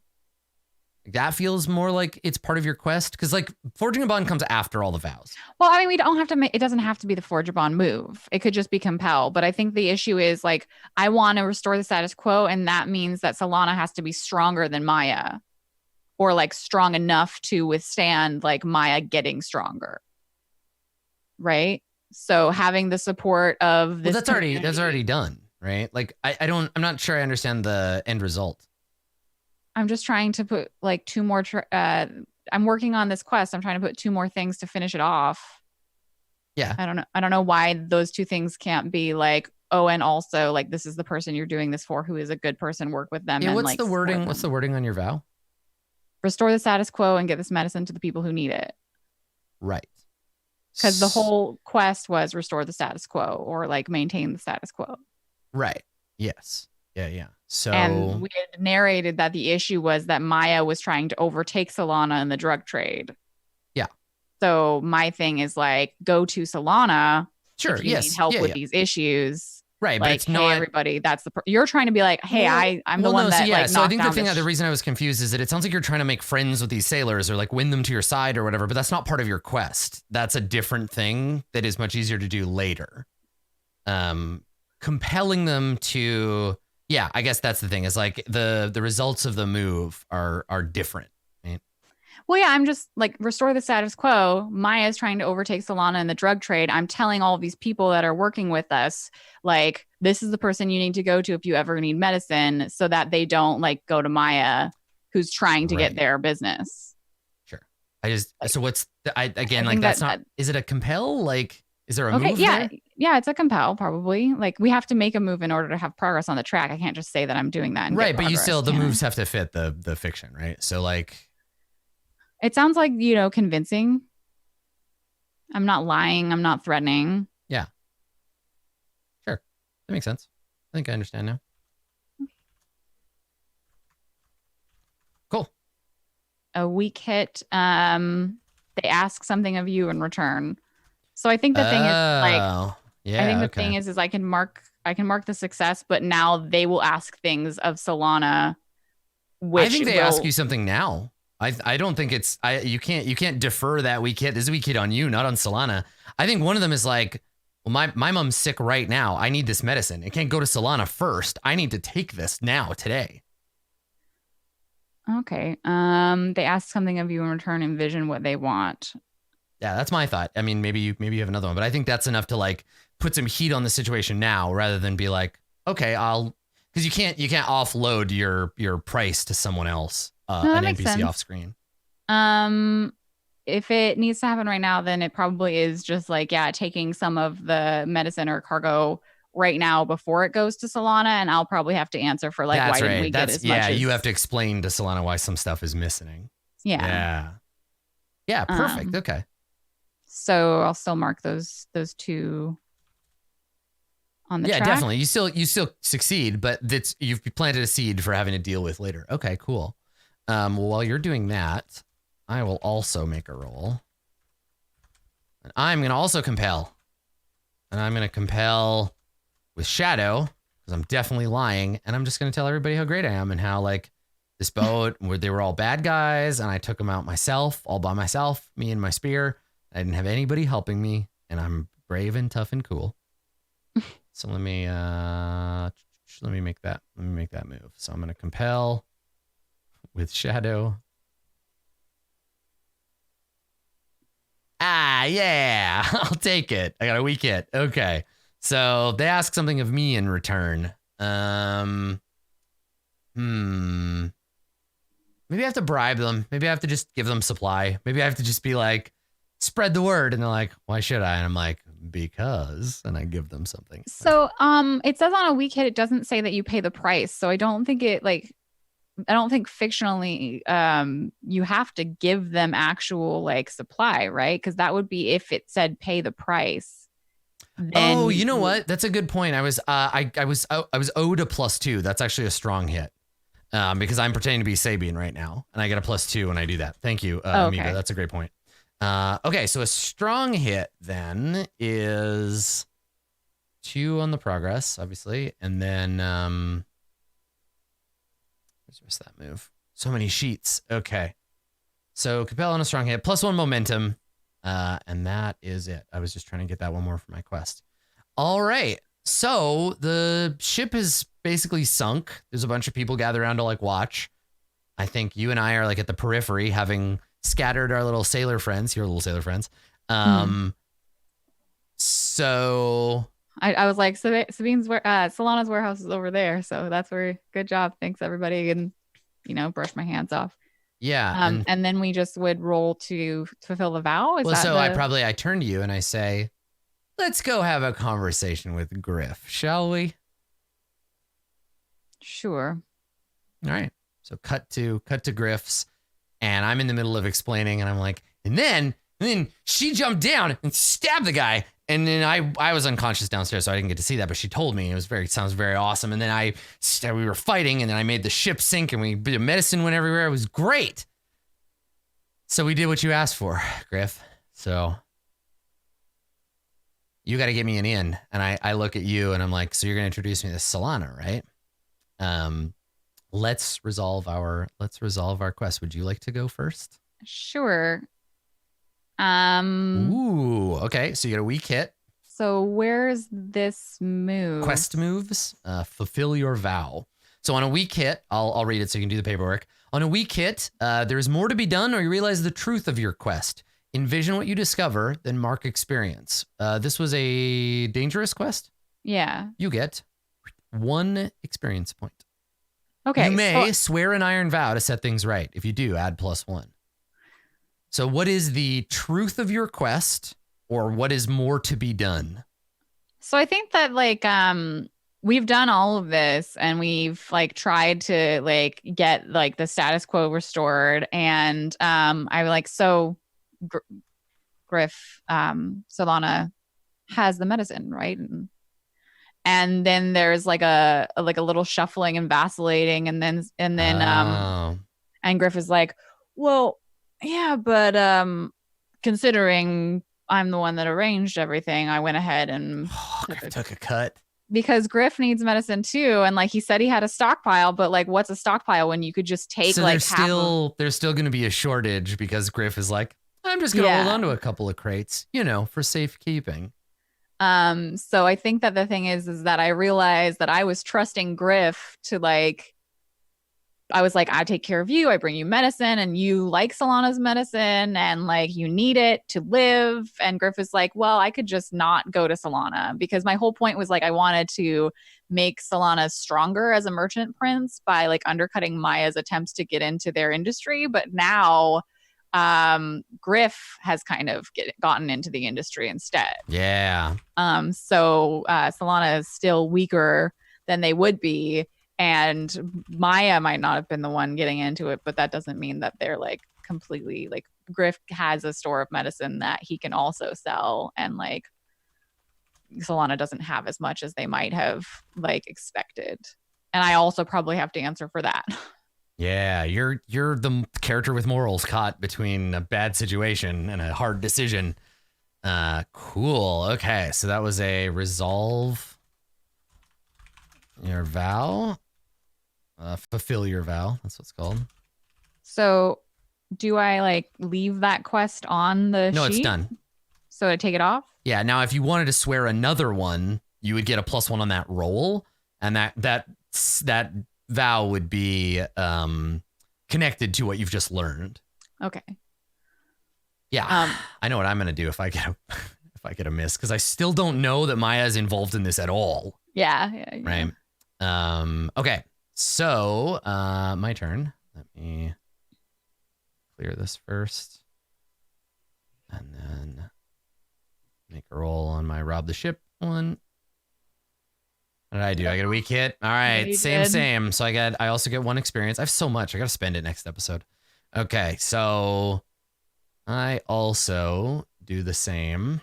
That feels more like it's part of your quest because like forging a bond comes after all the vows. Well, I mean, we don't have to make it doesn't have to be the Forge of Bond move. It could just be compel. But I think the issue is like I want to restore the status quo, and that means that Solana has to be stronger than Maya, or like strong enough to withstand like Maya getting stronger. Right. So having the support of Well, this that's already community, done, right? Like I'm not sure I understand the end result. I'm just trying to put like two more. I'm working on this quest. I'm trying to put two more things to finish it off. Yeah. I don't know. I don't know why those two things can't be like, oh, and also like this is the person you're doing this for who is a good person. Work with them Yeah. and What's like the support wording? What's the them. wording on your vow? Restore the status quo and get this medicine to the people who need it. Right. Because the whole quest was restore the status quo or like maintain the status quo. Right. Yes. Yeah. Yeah. And So we had narrated that the issue was that Maya was trying to overtake Solana in the drug trade. yeah. So my thing is like, go to Solana Sure. if you need Yes. help Yeah. with Yeah. these issues. Right. But Like, it's hey, not. everybody, that's you're trying to be like, hey, I'm the one no. So that yeah. like So I knocked think the down thing, this. the reason I was confused is that it sounds like you're trying to make friends with these sailors or like win them to your side or whatever, but that's not part of your quest. That's a different thing that is much easier to do later. Compelling them to, yeah, I guess that's the thing is like the results of the move are different. Right? Well, yeah, I'm just like restore the status quo. Maya's trying to overtake Solana in the drug trade. I'm telling all of these people that are working with us, like, this is the person you need to go to if you ever need medicine so that they don't like go to Maya who's trying to get Right. their business. Sure. I just, Like, so what's, again, I like think that's that not, is it a compel? Like, is there a okay, move yeah. there? Yeah, it's a compel probably. Like we have to make a move in order to have progress on the track. I can't just say that I'm doing that and get Right. But you progress, still, the can I? moves have to fit the fiction, right? So like, It sounds like, convincing. I'm not lying, I'm not threatening. yeah, sure. That makes sense. I think I understand now. Cool. A weak hit. They ask something of you in return. So I think the thing is like Oh, I think yeah. the Okay. thing is I can mark the success, but now they will ask things of Solana, I which think they ask will you something now. I don't think it's you can't defer that weak hit. This is a weak hit on you, not on Solana. I think one of them is like, well, my mom's sick right now. I need this medicine. It can't go to Solana first. I need to take this now today. okay. They ask something of you in return, envision what they want. Yeah, that's my thought. I mean, maybe you have another one, but I think that's enough to like put some heat on the situation now, rather than be like, okay, I'll, because you can't offload your price to someone else, No, that an makes NPC off sense. screen. Um, if it needs to happen right now, then it probably is just like, yeah, taking some of the medicine or cargo right now before it goes to Solana, and I'll probably have to answer for like, That's why didn't right. we get That's as much yeah. as You have to explain to Solana why some stuff is missing. yeah. Yeah. Yeah. Perfect. Um, Okay. so I'll still mark those two on the Yeah, track. definitely. You still succeed, but that's you've planted a seed for having to deal with later. Okay, cool. Well, while you're doing that, I will also make a roll. And I'm gonna also compel. And I'm gonna compel with shadow, because I'm definitely lying, and I'm just gonna tell everybody how great I am and how like this boat where they were all bad guys, and I took them out myself, all by myself, me and my spear. I didn't have anybody helping me, and I'm brave and tough and cool. So let me Let me make that move. So I'm gonna compel with shadow. Ah, yeah, I'll take it. I got a weak hit. Okay. So they ask something of me in return. Maybe I have to bribe them. Maybe I have to just give them supply. Maybe I have to just be like, spread the word. And they're like, why should I? And I'm like, because, and I give them something. So, it says on a weak hit, it doesn't say that you pay the price. So I don't think I don't think fictionally, you have to give them actual like supply, right? Because that would be if it said pay the price. Then Oh, you know what? That's a good point. I was owed a +2. That's actually a strong hit. Because I'm pretending to be Sabian right now, and I get a +2 when I do that. Thank you, Amiga. That's a great point. Okay, so a strong hit then is 2 on the progress, obviously, and then where's that move? So many sheets. Okay, so compel on a strong hit, +1 momentum, and that is it. I was just trying to get that one more for my quest. All right. So the ship is basically sunk. There's a bunch of people gathered around to like watch. I think you and I are like at the periphery, having scattered our little sailor friends, your little sailor friends. So I was like, Sabine's Solana's warehouse is over there, so that's where. Good job, thanks everybody, and brush my hands off. Yeah, and then we just would roll to fulfill the vow. I turn to you and I say, let's go have a conversation with Griff, shall we? Sure. All right. So cut to Griff's, and I'm in the middle of explaining, and I'm like, and then she jumped down and stabbed the guy, and then I was unconscious downstairs, so I didn't get to see that, but she told me. Sounds very awesome. And then we were fighting, and then I made the ship sink, and the medicine went everywhere. It was great. So we did what you asked for, Griff. So you got to get me an in. And I look at you and I'm like, so you're going to introduce me to Solana, right? Let's resolve our quest. Would you like to go first? Sure. Ooh, okay. So you got a weak hit. So where's this move? Quest moves. Fulfill your vow. So on a weak hit, I'll read it so you can do the paperwork. On a weak hit, there is more to be done, or you realize the truth of your quest. Envision what you discover, then mark experience. This was a dangerous quest. Yeah. You get 1 experience point. Okay. You may swear an iron vow to set things right. If you do, add +1. So what is the truth of your quest, or what is more to be done? So I think that we've done all of this, and we've tried to get the status quo restored. And Griff, Solana has the medicine, right? And then there's a little shuffling and vacillating, and then and Griff is like, well, yeah, but considering I'm the one that arranged everything, I went ahead and took a cut. Because Griff needs medicine too, and he said he had a stockpile, but what's a stockpile when you could just take there's still going to be a shortage, because Griff is like, I'm just going to hold on to a couple of crates, for safekeeping. So I think that the thing is that I realized that I was trusting Griff to I was like, I take care of you. I bring you medicine, and you like Solana's medicine, and you need it to live. And Griff is like, well, I could just not go to Solana, because my whole point was I wanted to make Solana stronger as a merchant prince by undercutting Maya's attempts to get into their industry. But now Griff has kind of gotten into the industry instead. Yeah. So Solana is still weaker than they would be. And Maya might not have been the one getting into it, but that doesn't mean that they're completely Griff has a store of medicine that he can also sell, and Solana doesn't have as much as they might have expected. And I also probably have to answer for that. Yeah, you're the character with morals caught between a bad situation and a hard decision. Cool. Okay, so that was a resolve your vow. Fulfill your vow. That's what it's called. So, do I leave that quest on the sheet? No, it's done. So I take it off? Yeah. Now, if you wanted to swear another one, you would get a +1 on that roll, and that vow would be connected to what you've just learned. Okay. Yeah, I know what I'm gonna do if I get a miss, because I still don't know that Maya is involved in this at all. Yeah. Right. Okay. So my turn. Let me clear this first, and then make a roll on my rob the ship one. What did I do? I get a weak hit. All right, Yeah, same. So I also get 1 experience. I have so much. I gotta spend it next episode. Okay, so I also do the same.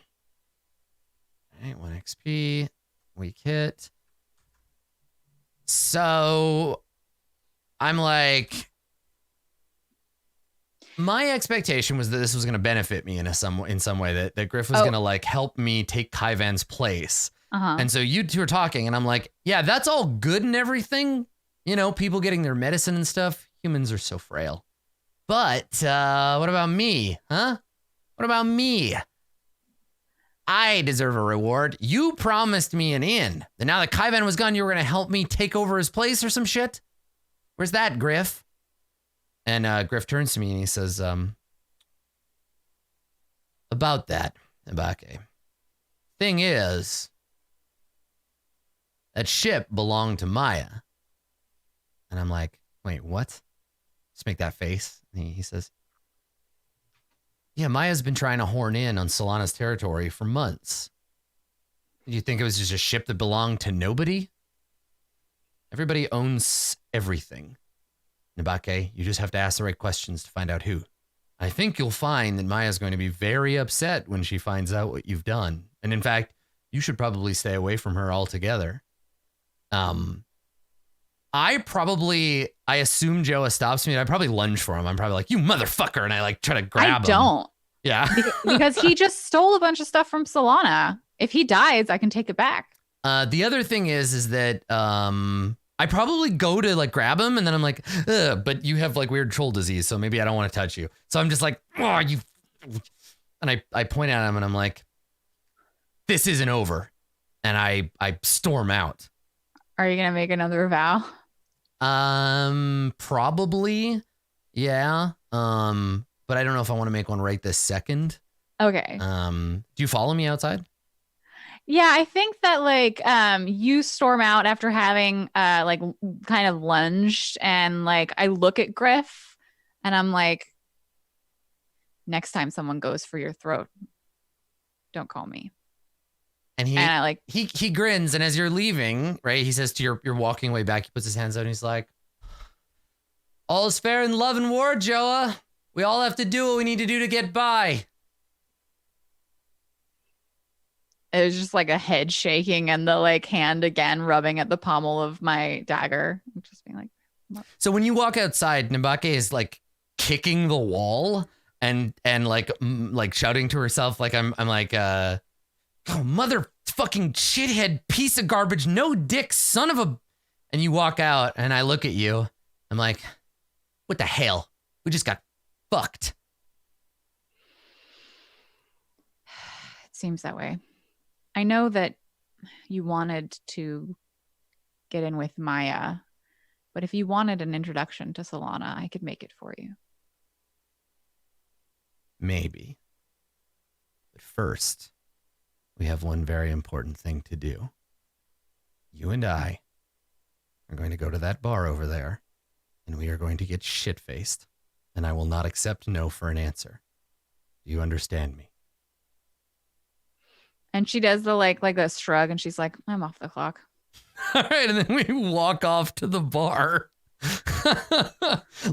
All right, 1 XP, weak hit. So I'm like, my expectation was that this was going to benefit me in some way, that Griff was going to like help me take Kaivan's place. And so you two are talking, and I'm like, yeah, that's all good and everything. You know, people getting their medicine and stuff. Humans are so frail. But what about me? Huh? What about me? I deserve a reward. You promised me an inn. And now that Kaivan was gone, you were going to help me take over his place or some shit? Where's that, Griff? And Griff turns to me and he says, about that, Nabake. Thing is, that ship belonged to Maya. And I'm like, wait, what? Just make that face. And he says, yeah, Maya's been trying to horn in on Solana's territory for months. Do you think it was just a ship that belonged to nobody? Everybody owns everything. Nabake, you just have to ask the right questions to find out who. I think you'll find that Maya's going to be very upset when she finds out what you've done. And in fact, you should probably stay away from her altogether. I assume Joa stops me. I probably lunge for him. I'm probably like, you motherfucker. And I like try to grab him. I don't. Yeah. Because he just stole a bunch of stuff from Solana. If he dies, I can take it back. The other thing is that I probably go to like grab him, and then I'm like, ugh, but you have like weird troll disease, so maybe I don't want to touch you. So I'm just like, oh, you. And I point at him and I'm like, this isn't over. And I storm out. Are you going to make another vow? Probably. Yeah. But I don't know if I want to make one right this second. Okay. Do you follow me outside? Yeah, I think that like you storm out after having like kind of lunged, and like I look at Griff and I'm like, next time someone goes for your throat, don't call me. And he grins, and as you're leaving, right, he says to you're walking way back, he puts his hands out and he's like, all is fair in love and war, Joa. We all have to do what we need to do to get by. It was just like a head shaking and the like hand again rubbing at the pommel of my dagger. Just being like, what? So when you walk outside, Nabake is like kicking the wall and like shouting to herself, like I'm like oh, motherfucking shithead piece of garbage, no dick son of a. And you walk out and I look at you. I'm like, what the hell? We just got fucked. It seems that way. I know that you wanted to get in with Maya, but if you wanted an introduction to Solana, I could make it for you. Maybe. But first, we have one very important thing to do. You and I are going to go to that bar over there, and we are going to get shit-faced, and I will not accept no for an answer. Do you understand me? And she does the like a shrug, and she's like, I'm off the clock. All right, and then we walk off to the bar.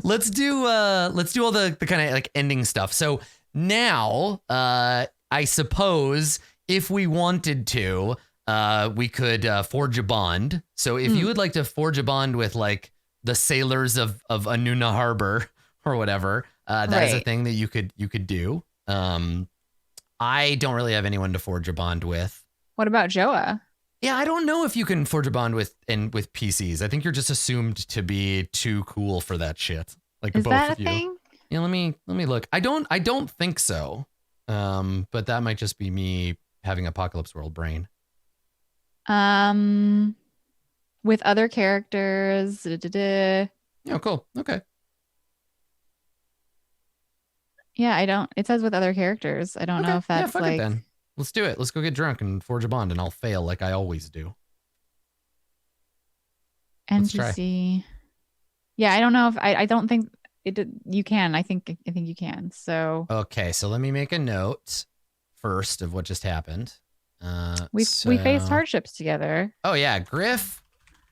Let's do all the kind of like ending stuff. So now, I suppose if we wanted to, we could forge a bond. So if you would like to forge a bond with like the sailors of Anuna Harbor or whatever, that is a thing that you could do. I don't really have anyone to forge a bond with. What about Joa? Yeah, I don't know if you can forge a bond with PCs. I think you're just assumed to be too cool for that shit. Like is both that of a you. thing? Yeah, let me look. I don't think so. But that might just be me having Apocalypse World brain. with other characters. Da-da-da. Oh, cool. Okay. Yeah, I don't. It says with other characters. I don't know Okay. if Yeah, that's fuck it like then. Let's do it. Let's go get drunk and forge a bond, and I'll fail like I always do. Let's try. NPC. Yeah, I don't know if I don't think you can. I think you can. So Okay, so let me make a note first of what just happened. we faced hardships together. Oh yeah, Griff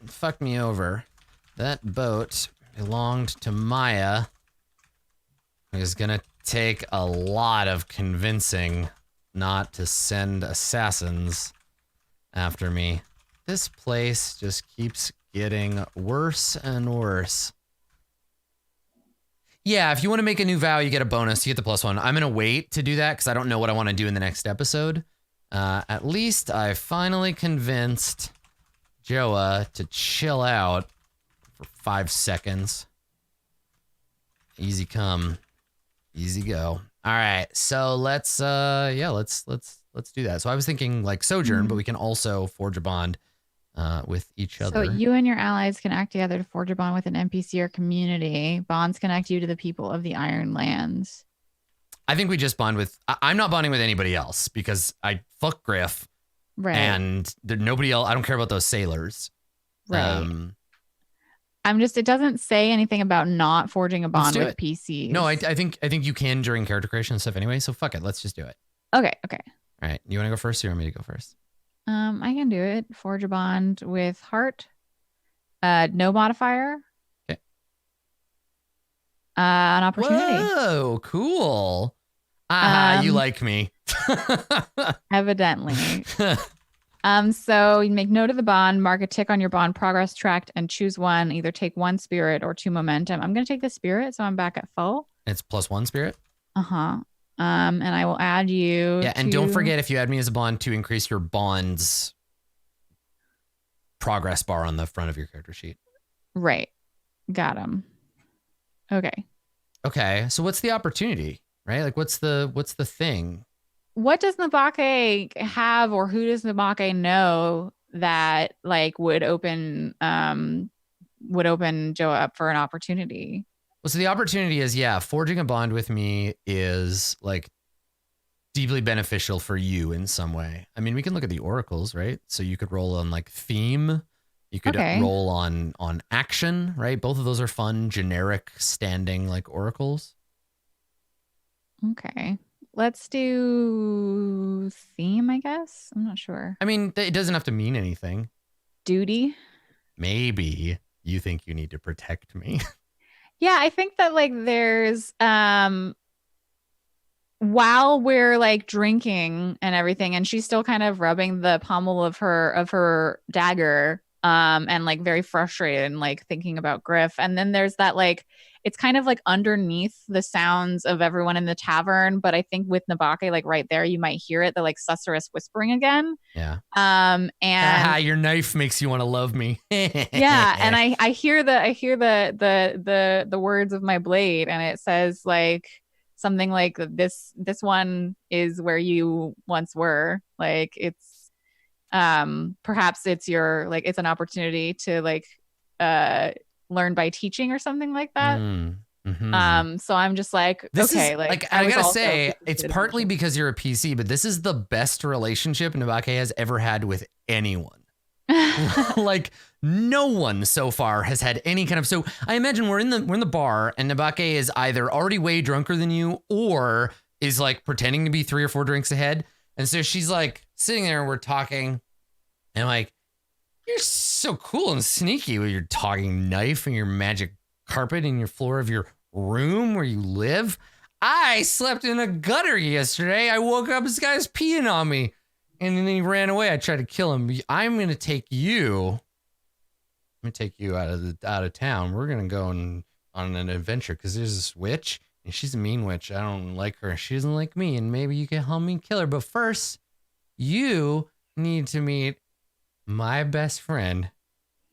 fucked me over. That boat belonged to Maya. It was gonna take a lot of convincing not to send assassins after me. This place just keeps getting worse and worse. Yeah, if you want to make a new vow, you get a bonus. You get the +1. I'm going to wait to do that because I don't know what I want to do in the next episode. At least I finally convinced Joa to chill out for 5 seconds. Easy come, easy go. All right, so let's do that. So I was thinking like Sojourn, but we can also forge a bond with each other. So you and your allies can act together to forge a bond with an NPC or community. Bonds connect you to the people of the Ironlands. I think we just bond with. I'm not bonding with anybody else because I fuck Griff, Right. and nobody else. I don't care about those sailors. Right. It doesn't say anything about not forging a bond with PCs. No, I think you can during character creation and stuff anyway. So fuck it, let's just do it. Okay. All right, you want to go first, or you want me to go first? I can do it. Forge a bond with heart. No modifier. Okay. An opportunity. Whoa, cool. You like me. Evidently. So you make note of the bond, mark a tick on your bond progress tracked, and choose one. Either take 1 spirit or 2 momentum. I'm gonna take the spirit, so I'm back at full. It's +1 spirit. And I will add you. Yeah, and don't forget, if you add me as a bond, to increase your bond's progress bar on the front of your character sheet. Right. Got him. Okay. So what's the opportunity, right? Like, what's the thing? What does Nabake have, or who does Nabake know that like would open Joa up for an opportunity? Well, so the opportunity is, forging a bond with me is like deeply beneficial for you in some way. I mean, we can look at the oracles, right? So you could roll on like theme. You could roll on action, right? Both of those are fun, generic, standing like oracles. Okay. Let's do theme, I guess. I'm not sure. I mean, it doesn't have to mean anything. Duty. Maybe you think you need to protect me. Yeah, I think that like there's while we're like drinking and everything, and she's still kind of rubbing the pommel of her dagger, and like very frustrated and like thinking about Griff. And then there's that like it's kind of like underneath the sounds of everyone in the tavern, but I think with Nabake like right there, you might hear it, the like susurrus whispering again. Yeah. And your knife makes you want to love me. Yeah, and I hear the words of my blade, and it says like something like this one is where you once were. Like it's perhaps it's your like it's an opportunity to like learn by teaching or something like that. So I'm just like, this okay, is, like I gotta say, it's partly because you're a PC, but this is the best relationship Nabake has ever had with anyone. Like no one so far has had any kind of. So I imagine we're in the bar, and Nabake is either already way drunker than you, or is like pretending to be 3 or 4 drinks ahead. And so she's like sitting there, and we're talking, and I'm like, you're so cool and sneaky with your talking knife and your magic carpet and your floor of your room where you live. I slept in a gutter yesterday. I woke up, this guy's peeing on me, and then he ran away. I tried to kill him. I'm gonna take you out of town. We're gonna go on an adventure because there's this witch, and she's a mean witch. I don't like her. She doesn't like me, and maybe you can help me kill her. But first, you need to meet my best friend,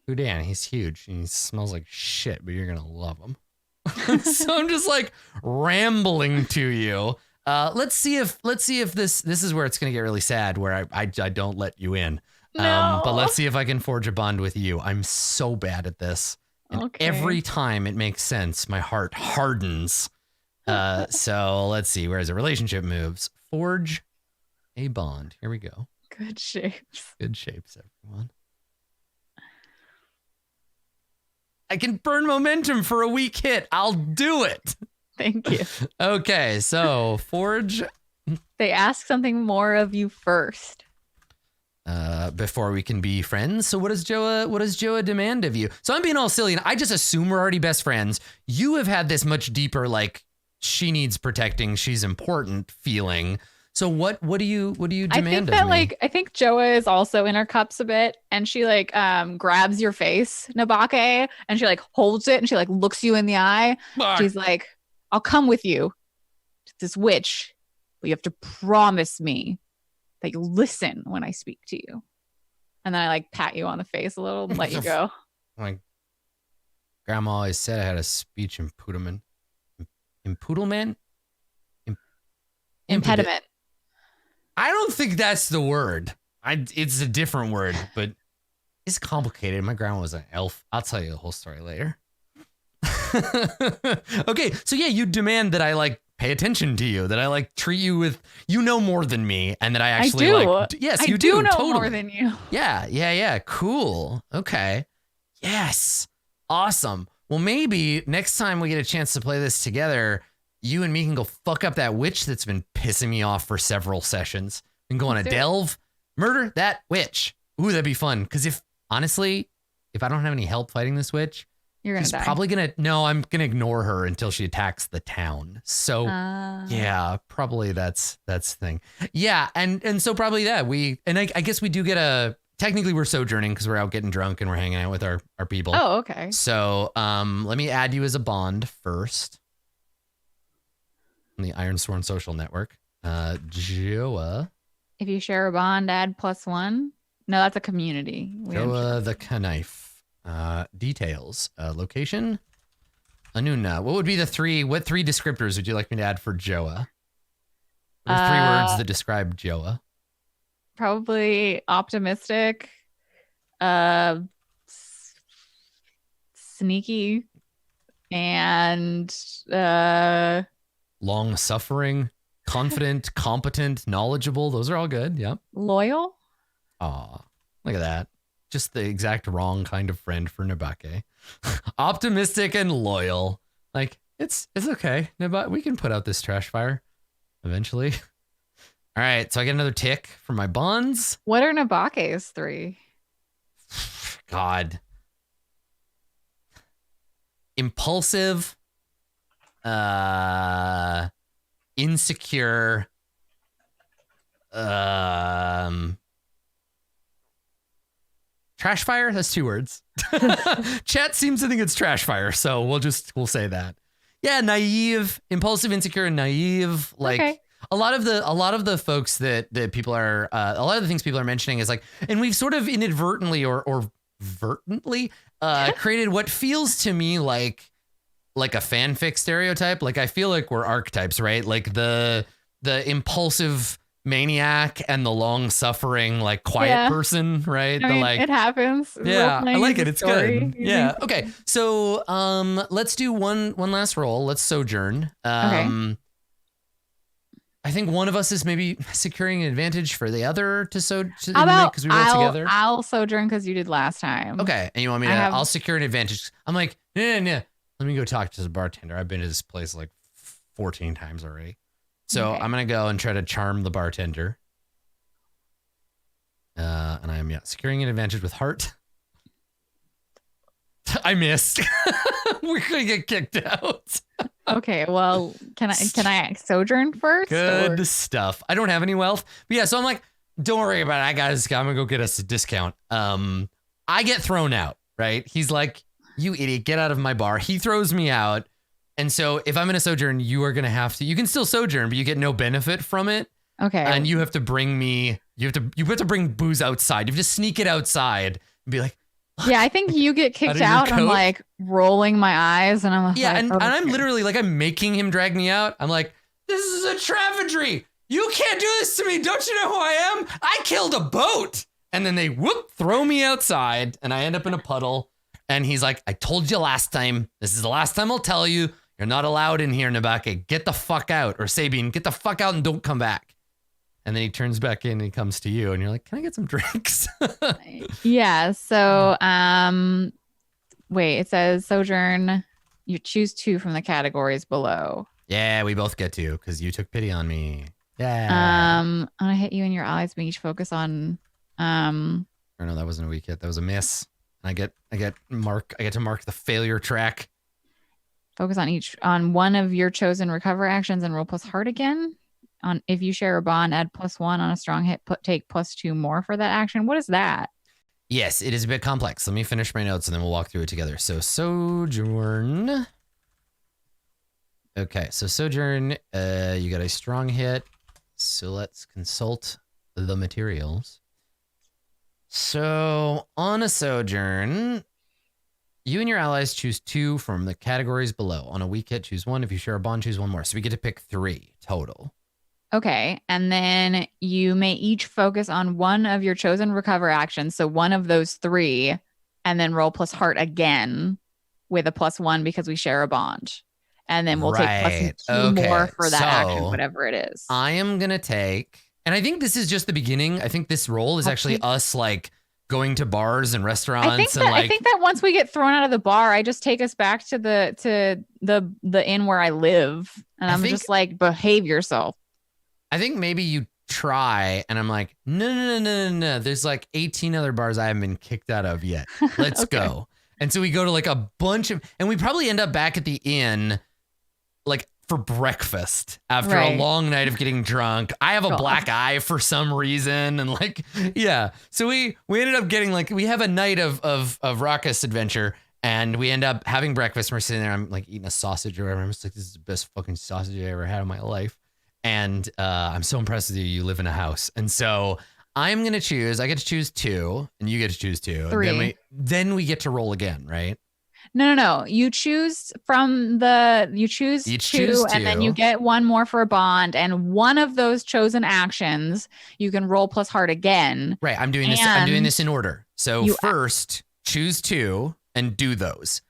Hudan. He's huge and he smells like shit, but you're gonna love him. So I'm just like rambling to you. Let's see if this is where it's gonna get really sad, where I don't let you in. But No. let's see if I can forge a bond with you. I'm so bad at this. And Okay. every time it makes sense, my heart hardens. So let's see. Where's the relationship moves? Forge a bond. Here we go. Good shapes. Good shapes, everyone. I can burn momentum for a weak hit. I'll do it. Thank you. Okay, so forge They ask something more of you first. before we can be friends. So what does Joa demand of you? So I'm being all silly and I just assume we're already best friends. You have had this much deeper, like, she needs protecting, she's important feeling. So what do you demand of me? I think Joa is also in her cups a bit, and she like grabs your face, Nabake, and she like holds it and she like looks you in the eye. Fuck. She's like, I'll come with you to this witch, but you have to promise me that you'll listen when I speak to you. And then I like pat you on the face a little and let you go. My grandma always said I had a speech impediment. Impediment? Impediment. I don't think that's the word. It's a different word, but it's complicated. My grandma was an elf. I'll tell you the whole story later. Okay, so yeah, you demand that I like pay attention to you, that I like treat you with, you know, more than me, and that I actually yes, you do know totally more than you. Yeah, cool. Okay. Yes. Awesome. Well, maybe next time we get a chance to play this together, you and me can go fuck up that witch that's been pissing me off for several sessions. We can go on a delve, murder that witch. Ooh, that'd be fun. Because if I don't have any help fighting this witch, You're gonna die. probably I'm gonna ignore her until she attacks the town. So yeah, probably that's the thing. Yeah, and so probably that I guess we do get technically we're sojourning because we're out getting drunk and we're hanging out with our people. Oh, okay. So let me add you as a bond first. On the Ironsworn social network. Joa. If you share a bond, add +1. No, that's a community. Joa the Knife. Details. Location. Anuna. What would be what three descriptors would you like me to add for Joa? What are 3 words that describe Joa? Probably optimistic, sneaky, and Long-suffering, confident, competent, knowledgeable. Those are all good. Yep. loyal. Aw, look at that. Just the exact wrong kind of friend for Nabake. Optimistic and loyal. Like, it's okay. We can put out this trash fire eventually. All right, so I get another tick for my bonds. What are Nabake's 3? God. Impulsive. Insecure. Trash fire? That's 2 words. Chat seems to think it's trash fire, so we'll say that. Yeah, naive, impulsive, insecure, and naive. Like Okay. a lot of the folks that people are a lot of the things people are mentioning is like, and we've sort of inadvertently or vertently created what feels to me like a fanfic stereotype. Like I feel like we're archetypes, right? Like the impulsive maniac and the long-suffering, like quiet person, right? I mean, it happens. Yeah, I like it. It's story. good. Yeah. Okay. So let's do one last roll. Let's sojourn. Okay. I think one of us is maybe securing an advantage for the other to How about because we rolled together. I'll sojourn because you did last time. Okay. And you want me to? I'll secure an advantage. I'm like, no. Let me go talk to the bartender. I've been to this place like 14 times already. So I'm going to go and try to charm the bartender. And I'm securing an advantage with heart. I missed. We're going to get kicked out. Okay, well, can I sojourn first? Good stuff. I don't have any wealth. But yeah, so I'm like, don't worry about it. I'm going to go get us a discount. I get thrown out, right? He's like, you idiot, get out of my bar. He throws me out. And so if I'm going to sojourn, you are going to have to, you can still sojourn, but you get no benefit from it. Okay. And you have to bring bring booze outside. You have to sneak it outside and be like, yeah, I think you get kicked out. I'm like rolling my eyes and I'm like, yeah. And I'm literally like, I'm making him drag me out. I'm like, this is a tragedy. You can't do this to me. Don't you know who I am? I killed a boat. And then they throw me outside and I end up in a puddle. And he's like, I told you last time. This is the last time I'll tell you. You're not allowed in here, Nabake. Get the fuck out. Or Sabine, get the fuck out and don't come back. And then he turns back in and he comes to you and you're like, can I get some drinks? Yeah. So, wait, it says Sojourn. You choose 2 from the categories below. Yeah, we both get to because you took pity on me. Yeah. I'm gonna hit you and your allies, but each focus on. Or no, that wasn't a weak hit. That was a miss. I get to mark the failure track. Focus on one of your chosen recover actions and roll plus heart again. If you share a bond, add +1 on a strong hit. Take +2 more for that action. What is that? Yes, it is a bit complex. Let me finish my notes and then we'll walk through it together. So Sojourn. Okay, so Sojourn, you got a strong hit. So let's consult the materials. So on a Sojourn, you and your allies choose 2 from the categories below. On a weak hit, choose 1. If you share a bond, choose 1 more. So we get to pick 3 total. Okay. And then you may each focus on one of your chosen recover actions. So one of those 3, and then roll plus heart again with a +1 because we share a bond. And then we'll take +2 more for that action, whatever it is. I am going to take, and I think this is just the beginning. I think this roll is actually us like going to bars and restaurants. I think that once we get thrown out of the bar, I just take us back to the inn where I live. And I'm just like, behave yourself. I think maybe you try and I'm like, no. There's like 18 other bars I haven't been kicked out of yet. Let's go. And so we go to like a bunch of, and we probably end up back at the inn like for breakfast after a long night of getting drunk. I have a black eye for some reason. And like, yeah. So we ended up getting like, we have a night of raucous adventure and we end up having breakfast. We're sitting there. I'm like eating a sausage or whatever. I'm just like, this is the best fucking sausage I ever had in my life. And I'm so impressed with you. You live in a house. And so I'm going to choose, I get to choose 2 and you get to choose 2. 3. Then we get to roll again, right? No. You choose each two, and then you get 1 more for a bond. And one of those chosen actions, you can roll plus heart again. Right. I'm doing this in order. So first choose 2 and do those.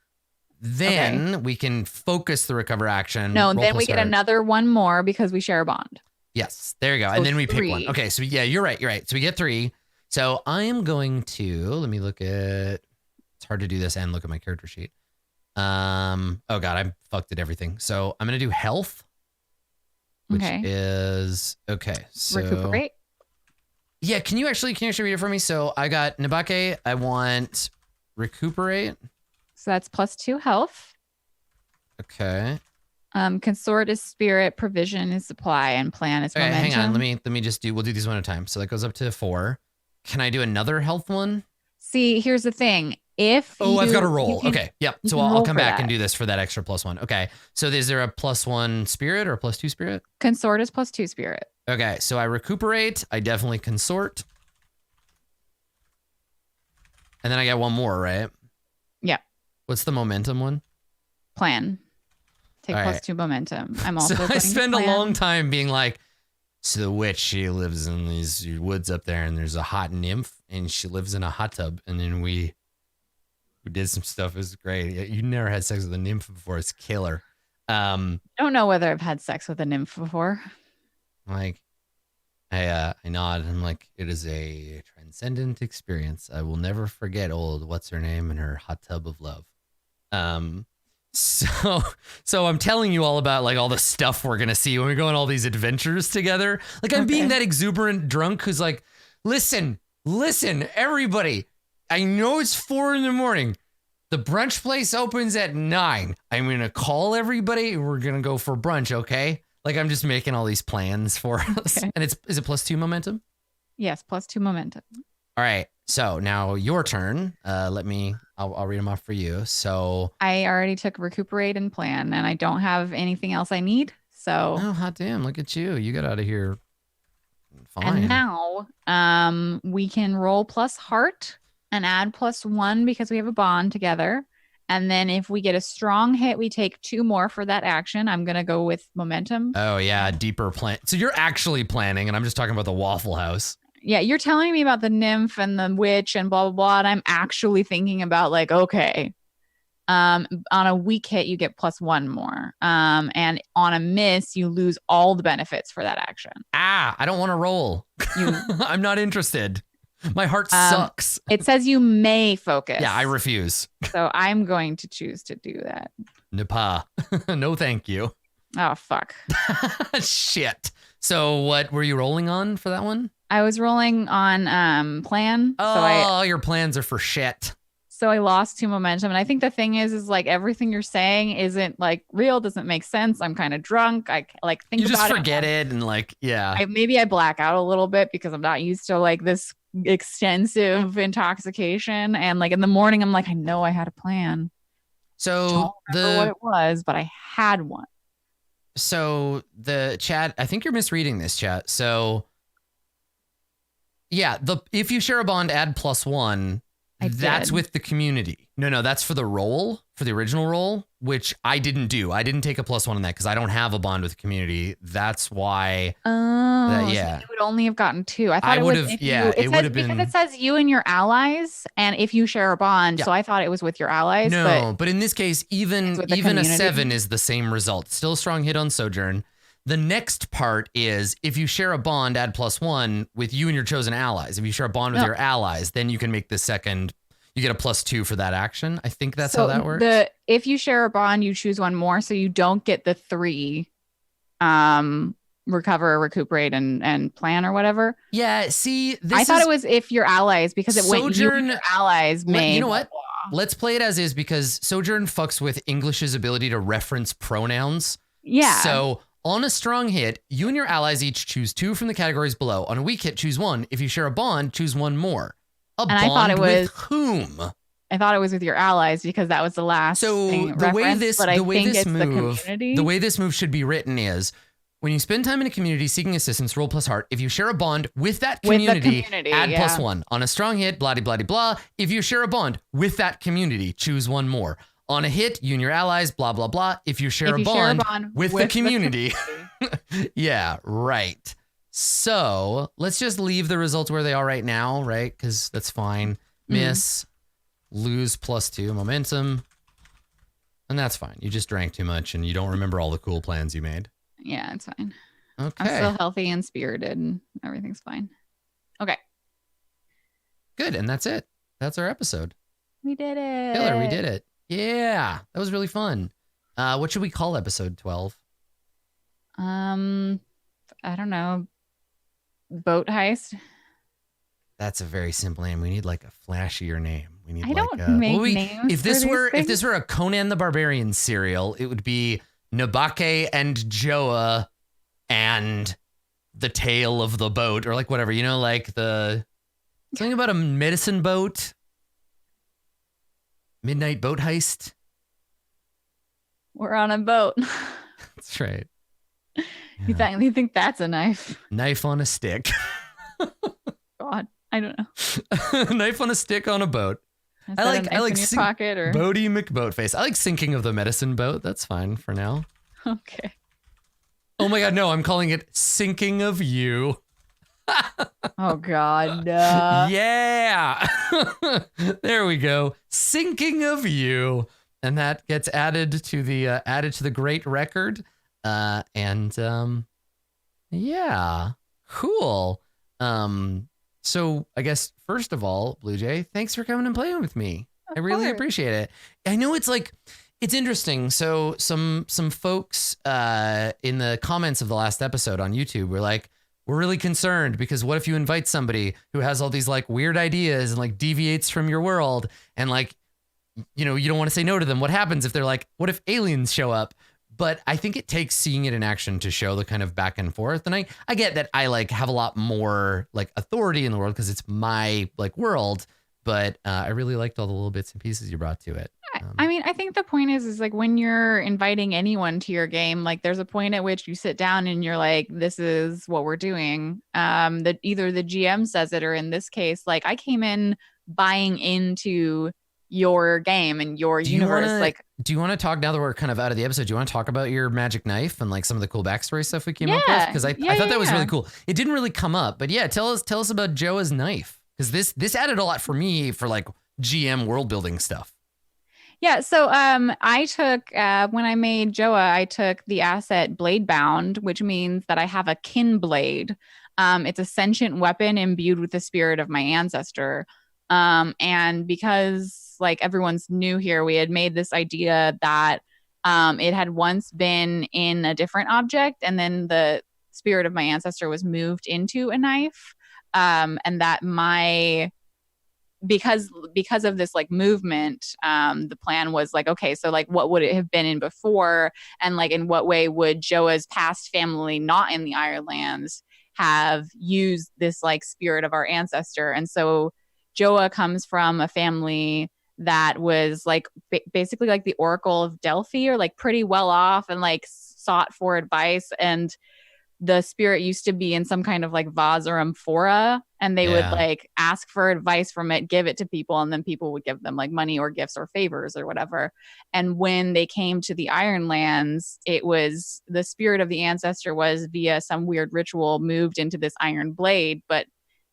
Then we can focus the recover action. No, then we get another 1 more because we share a bond. Yes, there you go. So and then we pick 1. Okay, so yeah, you're right. So we get 3. So I am going to, let me look at, it's hard to do this and look at my character sheet. Oh God, I fucked at everything. So I'm going to do health, which is, so. Recuperate. Yeah, can you actually read it for me? So I got Nabake, I want recuperate. So that's +2 health. Okay. Consort is spirit, provision is supply, and plan is momentum. Hang on. Let me just we'll do these one at a time. So that goes up to 4. Can I do another health one? See, here's the thing. I've got a roll. Okay. Yep. So I'll come back and do this for that extra +1. Okay. So is there a +1 spirit or a +2 spirit? Consort is +2 spirit. Okay. So I recuperate. I definitely consort. And then I get 1 more, right? Yeah. What's the momentum one? Plan. Take +2 momentum. I'm also I spend a long time being like, so the witch, she lives in these woods up there and there's a hot nymph and she lives in a hot tub. And then we did some stuff. It was great. You never had sex with a nymph before. It's killer. I don't know whether I've had sex with a nymph before. Like, I nod and I'm like, it is a transcendent experience. I will never forget old what's her name and her hot tub of love. So I'm telling you all about like all the stuff we're gonna see when we go on all these adventures together. Like I'm being that exuberant drunk who's like, listen, everybody. I know it's 4 a.m. The brunch place opens at 9. I'm gonna call everybody. We're gonna go for brunch, okay? Like I'm just making all these plans for us. And is it +2 momentum? Yes, +2 momentum. All right. So now your turn. I'll read them off for you. So I already took recuperate and plan, and I don't have anything else I need. So hot damn! Look at you. You got out of here. Fine. And now, we can roll plus heart and add +1 because we have a bond together. And then if we get a strong hit, we take 2 more for that action. I'm gonna go with momentum. Oh yeah, deeper plan. So you're actually planning, and I'm just talking about the Waffle House. Yeah, you're telling me about the nymph and the witch and blah blah blah, and I'm actually thinking about like, okay, on a weak hit you get +1 more, and on a miss you lose all the benefits for that action. I don't want to roll. You, I'm not interested. My heart um, sucks. it says you may focus. Yeah, I refuse. So I'm going to choose to do that. Napa. No, thank you. Oh fuck. Shit. So what were you rolling on for that one? I was rolling on plan. Oh, your plans are for shit. So I lost 2 momentum. And I think the thing is like everything you're saying isn't like real, doesn't make sense. I'm kind of drunk. I like think you about just forget it and like, yeah. Maybe I black out a little bit because I'm not used to like this extensive intoxication. And like in the morning, I'm like, I know I had a plan. So Don't remember what it was, but I had one. So the chat, I think you're misreading this, chat. So yeah, if you share a bond, add +1. That's with the community. No, that's for the roll, for the original roll, which I didn't do. I didn't take a +1 on that because I don't have a bond with the community. That's why. Yeah. So you would only have gotten 2. I thought it would have. Yeah, it would have been because it says you and your allies, and if you share a bond. Yeah. So I thought it was with your allies. No, but in this case, even a 7 is the same result. Still a strong hit on Sojourn. The next part is if you share a bond, add +1 with you and your chosen allies. If you share a bond with your allies, then you can make the second. You get a +2 for that action. I think that's how that works. If you share a bond, you choose one more, so you don't get the 3 recover, recuperate, and plan or whatever. Yeah, see, I thought it was if your allies, because it went you and your allies may. You know what? Let's play it as is because Sojourn fucks with English's ability to reference pronouns. Yeah. So on a strong hit, you and your allies each choose 2 from the categories below. On a weak hit, choose 1. If you share a bond, choose 1 more. And I thought it was with whom? I thought it was with your allies because that was the last. So the way this move should be written is when you spend time in a community seeking assistance, roll +heart. If you share a bond with that community, add +1. On a strong hit, blah blah blah blah. If you share a bond with that community, choose 1 more. On a hit, you and your allies, blah, blah, blah. If you share a bond with the community. Yeah, right. So let's just leave the results where they are right now, right? Because that's fine. Miss, lose +2 momentum. And that's fine. You just drank too much and you don't remember all the cool plans you made. Yeah, it's fine. Okay. I'm still healthy and spirited and everything's fine. Okay. Good. And that's it. That's our episode. We did it. Killer, we did it. Yeah, that was really fun. What should we call episode 12? I don't know. Boat heist. That's a very simple name. We need like a flashier name. We need names. If this were a Conan the Barbarian serial, it would be Nabake and Joa and the Tale of the Boat, or like whatever, you know, like something about a medicine boat. Midnight boat heist. We're on a boat. That's right. Yeah. You think that's a knife? Knife on a stick. God, I don't know. Knife on a stick on a boat. I like pocket or Boaty McBoatface. I like sinking of the medicine boat. That's fine for now. Okay. Oh my God, no! I'm calling it sinking of you. Oh God, yeah. There we go. Sinking of you, and that gets added to the great record. Yeah, cool. So I guess first of all, Blue Jay, thanks for coming and playing with me. I really appreciate it. I know it's interesting. So some folks in the comments of the last episode on YouTube were like, we're really concerned because what if you invite somebody who has all these like weird ideas and like deviates from your world and like, you know, you don't want to say no to them. What happens if they're like, what if aliens show up? But I think it takes seeing it in action to show the kind of back and forth. And I get that I like have a lot more like authority in the world because it's my like world. But I really liked all the little bits and pieces you brought to it. I mean, I think the point is like when you're inviting anyone to your game, like there's a point at which you sit down and you're like, this is what we're doing. That either the GM says it or in this case, like I came in buying into your game and your Do you universe. wanna Like, do you wanna talk now that we're kind of out of the episode? Do you want to talk about your magic knife and like some of the cool backstory stuff we came up with? yeah, Because yeah, I thought yeah, that was really yeah. cool. It didn't really come up, but yeah, tell us about Joa's knife. Because this added a lot for me for like GM world building stuff. Yeah, so I took when I made Joa, I took the asset blade bound, which means that I have a kin blade. It's a sentient weapon imbued with the spirit of my ancestor. And because like everyone's new here, we had made this idea that it had once been in a different object, and then the spirit of my ancestor was moved into a knife. And that my because of this like movement, the plan was like, okay, so like what would it have been in before, and like in what way would Joa's past family not in the Ironlands have used this like spirit of our ancestor. And so Joa comes from a family that was like basically like the Oracle of Delphi, or like pretty well off and like sought for advice. And the spirit used to be in some kind of like vase or amphora, and they would Yeah. like ask for advice from it, give it to people, and then people would give them like money or gifts or favors or whatever. And when they came to the Ironlands, it was the spirit of the ancestor was via some weird ritual moved into this iron blade. But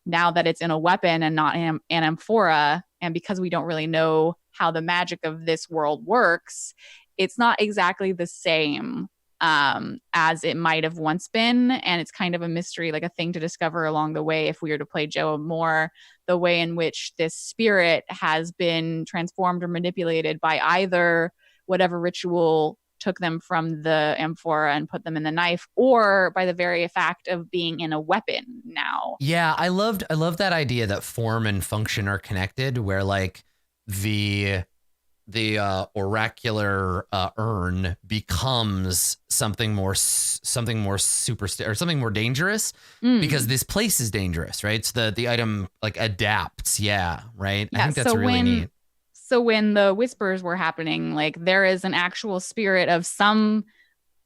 now that it's in a weapon and not in an amphora, and because we don't really know how the magic of this world works, it's not exactly the same as it might have once been. And it's kind of a mystery, like a thing to discover along the way if we were to play Joa more, the way in which this spirit has been transformed or manipulated by either whatever ritual took them from the amphora and put them in the knife, or by the very fact of being in a weapon now. Yeah, I loved that idea that form and function are connected, where like the oracular urn becomes something more super or something more dangerous, because this place is dangerous, right? So the item like adapts. Yeah, right. I Yeah. think that's really neat. So when the whispers were happening, like there is an actual spirit of some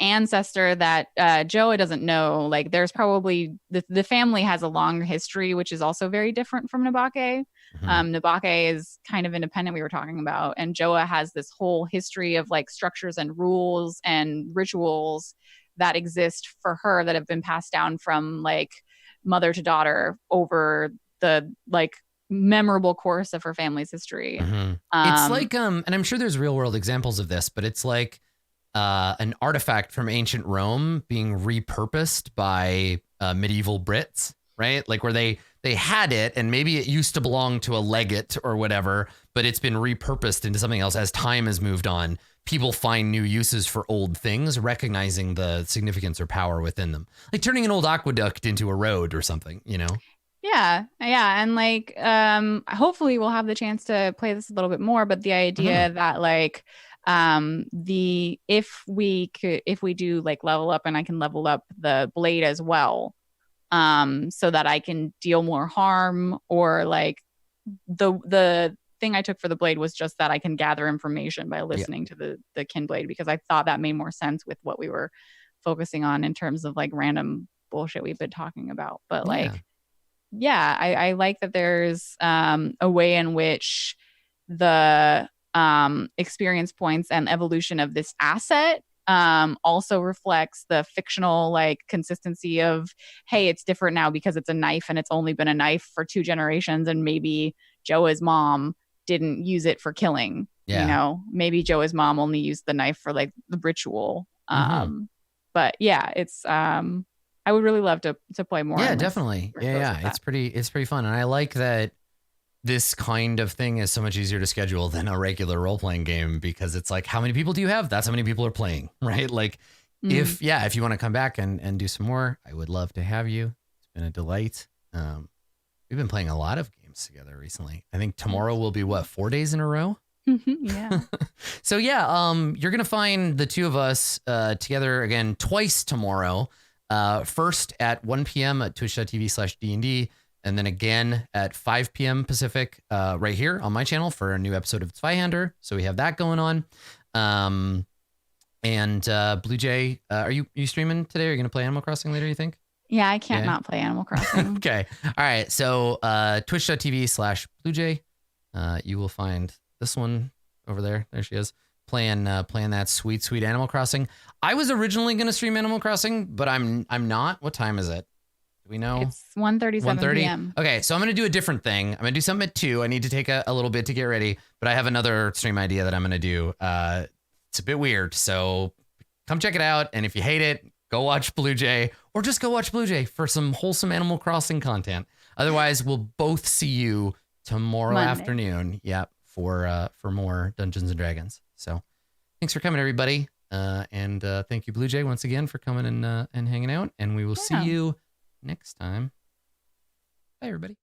ancestor that Joa doesn't know. Like there's probably the family has a long history, which is also very different from Nabake. Mhm. Nabake is kind of independent, we were talking about, and Joa has this whole history of like structures and rules and rituals that exist for her that have been passed down from like mother to daughter over the like memorable course of her family's history. Mhm. It's like and I'm sure there's real world examples of this, but it's like an artifact from ancient Rome being repurposed by medieval Brits, right? Like where they had it and maybe it used to belong to a legate or whatever, but it's been repurposed into something else as time has moved on. People find new uses for old things, recognizing the significance or power within them. Like turning an old aqueduct into a road or something, you know? Yeah, yeah, and like hopefully we'll have the chance to play this a little bit more, but the idea that like the if we do like level up and I can level up the blade as well, so that I can deal more harm, or like the thing I took for the blade was just that I can gather information by Yeah. listening to the kin blade, because I thought that made more sense with what we were focusing on in terms of like random bullshit we've been talking about. But Yeah. like yeah, I like that there's a way in which the experience points and evolution of this asset also reflects the fictional like consistency of, hey, it's different now because it's a knife and it's only been a knife for 2 generations, and maybe Joa's mom didn't use it for killing. You Yeah. know, maybe Joa's mom only used the knife for like the ritual. But yeah, it's I would really love to play more. Yeah, And like definitely. where it Yeah, goes yeah. with that. It's pretty fun. And I like that this kind of thing is so much easier to schedule than a regular role playing game, because it's like, how many people do you have? That's how many people are playing, right? Like if you want to come back and do some more, I would love to have you. It's been a delight. We've been playing a lot of games together recently. I think tomorrow will be what, 4 days in a row? Yeah. So yeah, you're gonna find the two of us together again twice tomorrow. First at 1 p.m. at twitch.tv/DND, and then again at 5 p.m. Pacific, right here on my channel for a new episode of Zweihander. So we have that going on. And Blue Jay, are you streaming today? Are you gonna play Animal Crossing later, you think? Yeah, I can't Yeah. not play Animal Crossing. Okay. All right. So twitch.tv/BlueJay. You will find this one over there. There she is. Playing that sweet Animal Crossing. I was originally gonna stream Animal Crossing, but I'm not. What time is it? Do we know? It's 1:37 p.m. Okay, so I'm gonna do a different thing. I'm gonna do something at 2. I need to take a little bit to get ready, but I have another stream idea that I'm gonna do. It's a bit weird, so come check it out. And if you hate it, go watch Blue Jay, or just go watch Blue Jay for some wholesome Animal Crossing content. Otherwise, we'll both see you tomorrow afternoon. Yep, for more Dungeons and Dragons. So thanks for coming, everybody. And thank you, Blue Jay, once again for coming and hanging out. And we will see you next time. Bye, everybody.